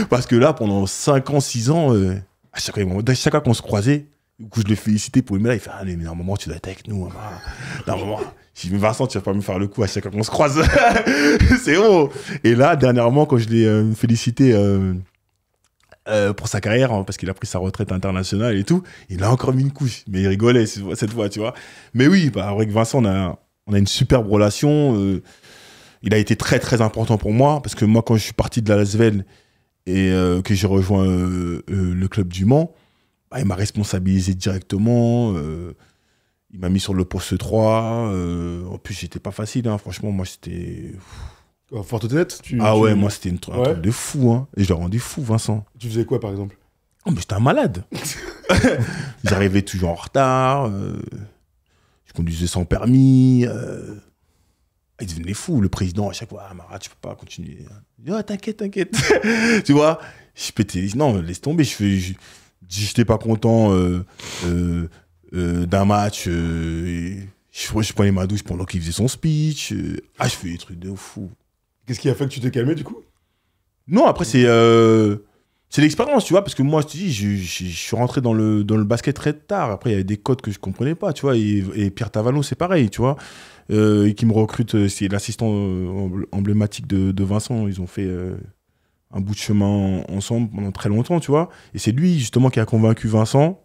Parce que là, pendant 5 ans, 6 ans, à chaque fois qu'on se croisait, du coup, je l'ai félicité pour lui, là, il fait, ah, mais à un moment, tu dois être avec nous. À un moment, je dis, mais Vincent, tu vas pas me faire le coup à chaque fois qu'on se croise. C'est gros. Et là, dernièrement, quand je l'ai félicité pour sa carrière, hein, parce qu'il a pris sa retraite internationale et tout, il a encore mis une couche. Mais il rigolait cette fois, tu vois. Mais oui, bah, avec Vincent, on a une superbe relation. Il a été très, très important pour moi, parce que moi, quand je suis parti de la Lasvel et que j'ai rejoint le club du Mans, bah, il m'a responsabilisé directement. Il m'a mis sur le poste 3. En plus, j'étais pas facile. Hein. Franchement, moi, c'était... Forte tête ouais, moi, c'était un truc de fou. Hein. Et je l'ai rendu fou, Vincent. Tu faisais quoi, par exemple? Oh, mais j'étais un malade. J'arrivais toujours en retard. Je conduisais sans permis. Il devenait fou. Le président, à chaque fois, ah, Marat, tu peux pas continuer. Il dit, ah, t'inquiète. Tu vois, je pétais. Non, laisse tomber. J'étais pas content d'un match. Je prenais ma douche pendant qu'il faisait son speech. Je fais des trucs de fou. Qu'est-ce qui a fait que tu t'es calmé, du coup? Non, après, c'est l'expérience, tu vois, parce que moi, je te dis, je suis rentré dans le basket très tard. Après, il y avait des codes que je comprenais pas, tu vois. Et Pierre Tavano, c'est pareil, tu vois. Et qui me recrute, c'est l'assistant emblématique de Vincent. Ils ont fait un bout de chemin ensemble pendant très longtemps, tu vois. Et c'est lui, justement, qui a convaincu Vincent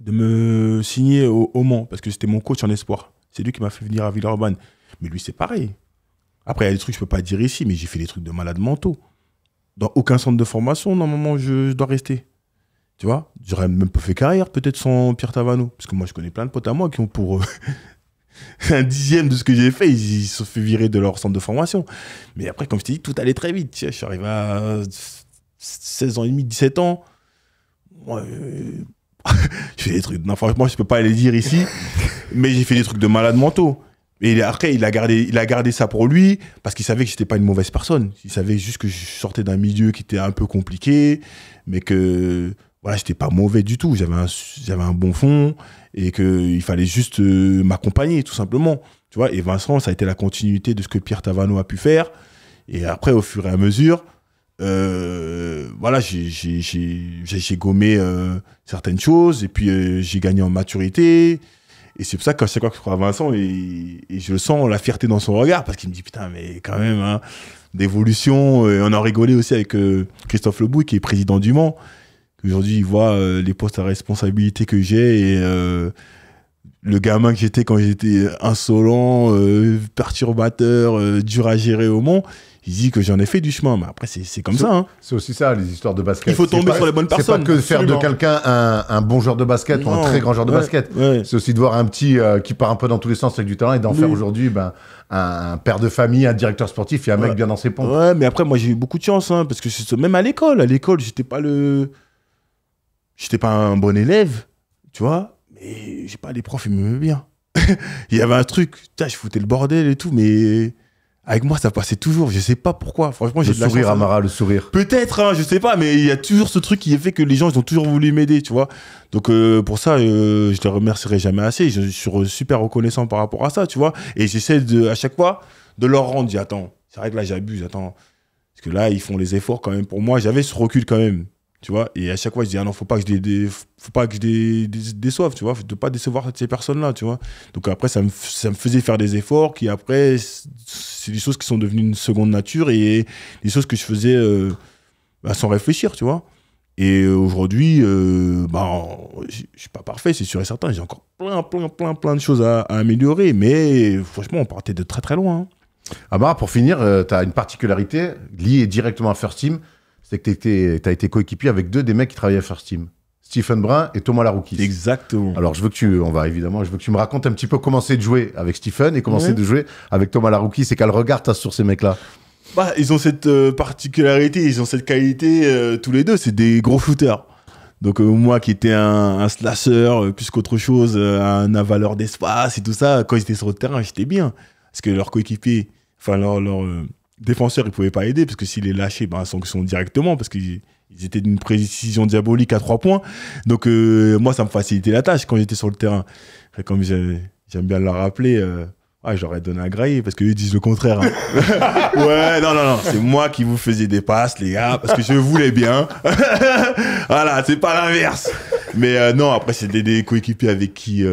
de me signer au Mans, parce que c'était mon coach en espoir. C'est lui qui m'a fait venir à Villeurbanne. Mais lui, c'est pareil. Après, il y a des trucs que je peux pas dire ici, mais j'ai fait des trucs de malades mentaux. Dans aucun centre de formation, normalement, je dois rester. Tu vois, j'aurais même pas fait carrière, peut-être sans Pierre Tavano. Parce que moi, je connais plein de potes à moi qui ont pour un dixième de ce que j'ai fait, ils se sont fait virer de leur centre de formation. Mais après, comme je t'ai dit, tout allait très vite. Tu sais, je suis arrivé à 16 ans et demi, 17 ans. Ouais, je fais des trucs. Non, franchement, je peux pas les dire ici, mais j'ai fait des trucs de malades mentaux. Et après, il a gardé ça pour lui, parce qu'il savait que j'étais pas une mauvaise personne. Il savait juste que je sortais d'un milieu qui était un peu compliqué, mais que voilà, j'étais pas mauvais du tout. J'avais un bon fond, et qu'il fallait juste m'accompagner, tout simplement. Tu vois, et Vincent, ça a été la continuité de ce que Pierre Tavano a pu faire. Et après, au fur et à mesure, voilà, j'ai gommé certaines choses, et puis j'ai gagné en maturité. Et c'est pour ça qu'à chaque fois que je crois à Vincent, et je sens la fierté dans son regard, parce qu'il me dit, putain, mais quand même, hein, d'évolution. On a rigolé aussi avec Christophe Lebouy, qui est président du Mans. Aujourd'hui, il voit les postes à responsabilité que j'ai, et le gamin que j'étais quand j'étais insolent, perturbateur, dur à gérer au Mans. Il dit que j'en ai fait du chemin, mais après, c'est comme ça. Hein. C'est aussi ça, les histoires de basket. Il faut tomber sur les bonnes personnes. C'est pas que faire de quelqu'un un bon joueur de basket ou un très grand joueur de basket. Ouais. C'est aussi de voir un petit qui part un peu dans tous les sens avec du talent et d'en faire aujourd'hui un père de famille, un directeur sportif et un mec bien dans ses pompes. Ouais, mais après, moi, j'ai eu beaucoup de chance, hein, parce que même à l'école, j'étais pas un bon élève, tu vois, mais j'ai pas les profs, ils m'aimaient bien. Il y avait un truc, je foutais le bordel et tout, mais... Avec moi, ça passait toujours. Je sais pas pourquoi. Franchement, j'ai de la chance. Le sourire, Amara, le sourire. Peut-être, hein, je sais pas, mais il y a toujours ce truc qui a fait que les gens, ils ont toujours voulu m'aider, tu vois. Donc, pour ça, je te remercierai jamais assez. Je suis super reconnaissant par rapport à ça, tu vois. Et j'essaie à chaque fois de leur rendre. Je dis, attends, c'est vrai que là, j'abuse, attends. Parce que là, ils font les efforts quand même pour moi. J'avais ce recul quand même. tu vois. Et à chaque fois, je dis, ah non, faut pas que je déçoive, tu vois. Faut pas décevoir ces personnes-là, tu vois. Donc après, ça me faisait faire des efforts qui, après, c'est des choses qui sont devenues une seconde nature et des choses que je faisais sans réfléchir, tu vois. Et aujourd'hui, je suis pas parfait, c'est sûr et certain. J'ai encore plein de choses à améliorer. Mais franchement, on partait de très, très loin. Hein. Amara, pour finir, tu as une particularité liée directement à First Team. C'est que tu as été coéquipier avec deux des mecs qui travaillaient à First Team. Stephen Brun et Thomas Laroukis. Exactement. Alors, je veux que tu me racontes un petit peu comment c'est de jouer avec Stephen et comment c'est de jouer avec Thomas Laroukis. C'est quel regard tu as sur ces mecs-là? Ils ont cette particularité, ils ont cette qualité, tous les deux, c'est des gros shooters. Donc moi qui étais un slasher plus qu'autre chose, un avaleur d'espace et tout ça, quand ils étaient sur le terrain, j'étais bien. Parce que leur coéquipier, enfin leur défenseur, ils ne pouvaient pas aider, parce que s'ils les lâchaient, sanctions directement, parce qu'ils étaient d'une précision diabolique à 3 points. Donc moi, ça me facilitait la tâche quand j'étais sur le terrain. Et comme j'aime bien le rappeler... j'aurais donné un grailler parce qu'eux disent le contraire. Hein. Ouais, non, c'est moi qui vous faisais des passes, les gars, parce que je voulais bien. Voilà, c'est pas l'inverse. Mais non, après, c'est des coéquipiers avec qui,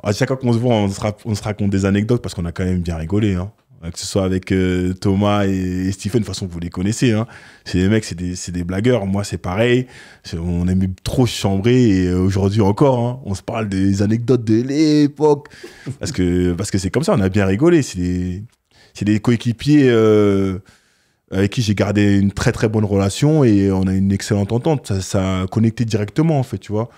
à chaque fois qu'on se voit, on se raconte des anecdotes parce qu'on a quand même bien rigolé. Hein. Que ce soit avec Thomas et Stephen, de toute façon, vous les connaissez. Hein. C'est des mecs, c'est des blagueurs. Moi, c'est pareil. On aimait trop se chambrer et aujourd'hui encore, hein, on se parle des anecdotes de l'époque. Parce que c'est comme ça, on a bien rigolé. C'est des coéquipiers avec qui j'ai gardé une très très bonne relation et on a une excellente entente. Ça a connecté directement, en fait, tu vois.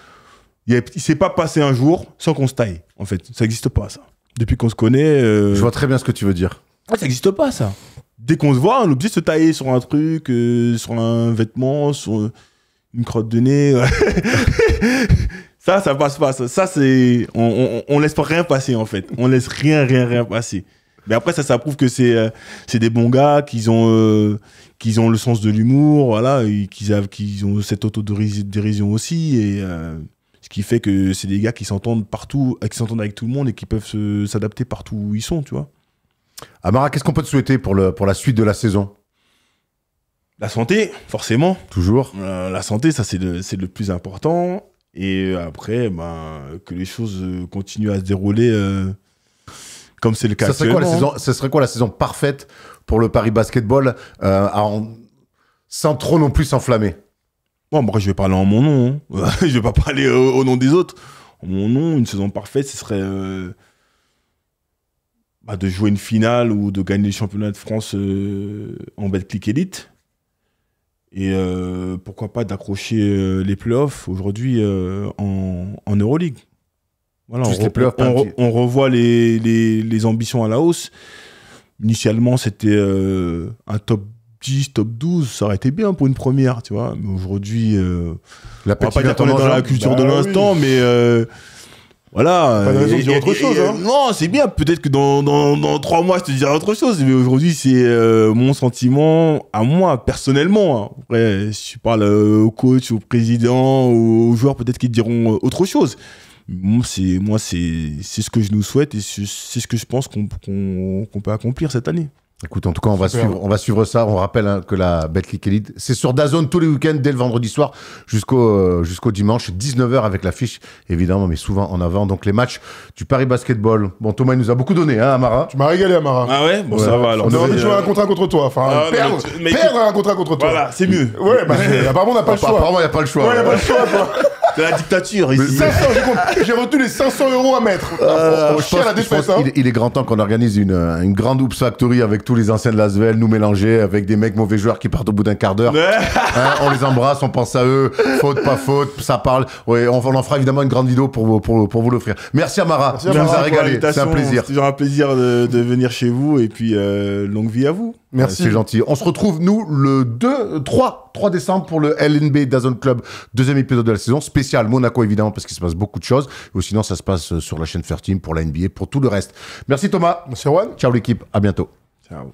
Il s'est pas passé un jour sans qu'on se taille, en fait. Ça n'existe pas, ça. Depuis qu'on se connaît... Je vois très bien ce que tu veux dire. Ça n'existe pas, ça. Dès qu'on se voit, on est obligé de se tailler sur un truc, sur un vêtement, sur une crotte de nez. Ça passe pas. Ça c'est... On laisse pas rien passer, en fait. On laisse rien passer. Mais après, ça prouve que c'est des bons gars, qu'ils ont le sens de l'humour, voilà, et qu'ils ont cette autodérision aussi, et ce qui fait que c'est des gars qui s'entendent partout, qui s'entendent avec tout le monde et qui peuvent s'adapter partout où ils sont, tu vois. Amara, qu'est-ce qu'on peut te souhaiter pour la suite de la saison? La santé, forcément. Toujours. La santé, ça, c'est le plus important. Et après, que les choses continuent à se dérouler comme c'est le cas actuellement. Ce serait quoi la saison parfaite pour le Paris Basketball sans trop non plus s'enflammer? Bon, moi, je vais parler en mon nom. Hein. Je vais pas parler au nom des autres. En mon nom, une saison parfaite, ce serait... de jouer une finale ou de gagner le championnat de France en Betclic Elite. Et pourquoi pas d'accrocher les playoffs aujourd'hui en Euroleague. Voilà, on revoit les ambitions à la hausse. Initialement, c'était un top 10, top 12, ça aurait été bien pour une première, tu vois. Mais aujourd'hui, on va pas dire qu'on est dans la culture de l'instant, mais... Voilà. Pas de raison de dire autre chose. Hein. Non, c'est bien. Peut-être que dans 3 mois, je te dirai autre chose. Mais aujourd'hui, c'est mon sentiment à moi, personnellement. Hein. Après, si tu parles au coach, au président, aux joueurs, peut-être qu'ils te diront autre chose. Moi, c'est ce que je nous souhaite et c'est ce que je pense qu'on peut accomplir cette année. Écoute, en tout cas, on va suivre ça. On rappelle que la Betclic Elite, c'est sur DAZN tous les week-ends, dès le vendredi soir jusqu'au dimanche, 19h avec l'affiche, évidemment, mais souvent en avant. Donc, les matchs du Paris Basketball. Bon, Thomas, il nous a beaucoup donné, hein, Amara. Tu m'as régalé, Amara. Ah ouais? Bon, ça va alors. On a envie de jouer un contrat contre toi. Enfin, perdre un contrat contre toi. Voilà, c'est mieux. Ouais, apparemment, on n'a pas le choix. Apparemment, il n'y a pas le choix. Ouais, il n'y a pas le choix, quoi. C'est la dictature ici. 500, j'ai retenu les 500 € à mettre. Je pense il est grand temps qu'on organise une grande Hoops Factory avec tous les anciens de l'ASVEL, nous mélanger avec des mecs mauvais joueurs qui partent au bout d'un quart d'heure. Hein, on les embrasse, on pense à eux. Faute, pas faute, ça parle. Ouais, on en fera évidemment une grande vidéo pour vous l'offrir. Merci Amara, tu nous as régalé. C'est un plaisir. C'est toujours un plaisir de venir chez vous et puis longue vie à vous. Merci. C'est gentil. On se retrouve, nous, le 3 décembre pour le LNB DAZN Club, 2e épisode de la saison, spécial Monaco, évidemment, parce qu'il se passe beaucoup de choses. Ou sinon, ça se passe sur la chaîne First Team pour la NBA, pour tout le reste. Merci Thomas. Merci Juan. Ciao l'équipe, à bientôt. Ciao.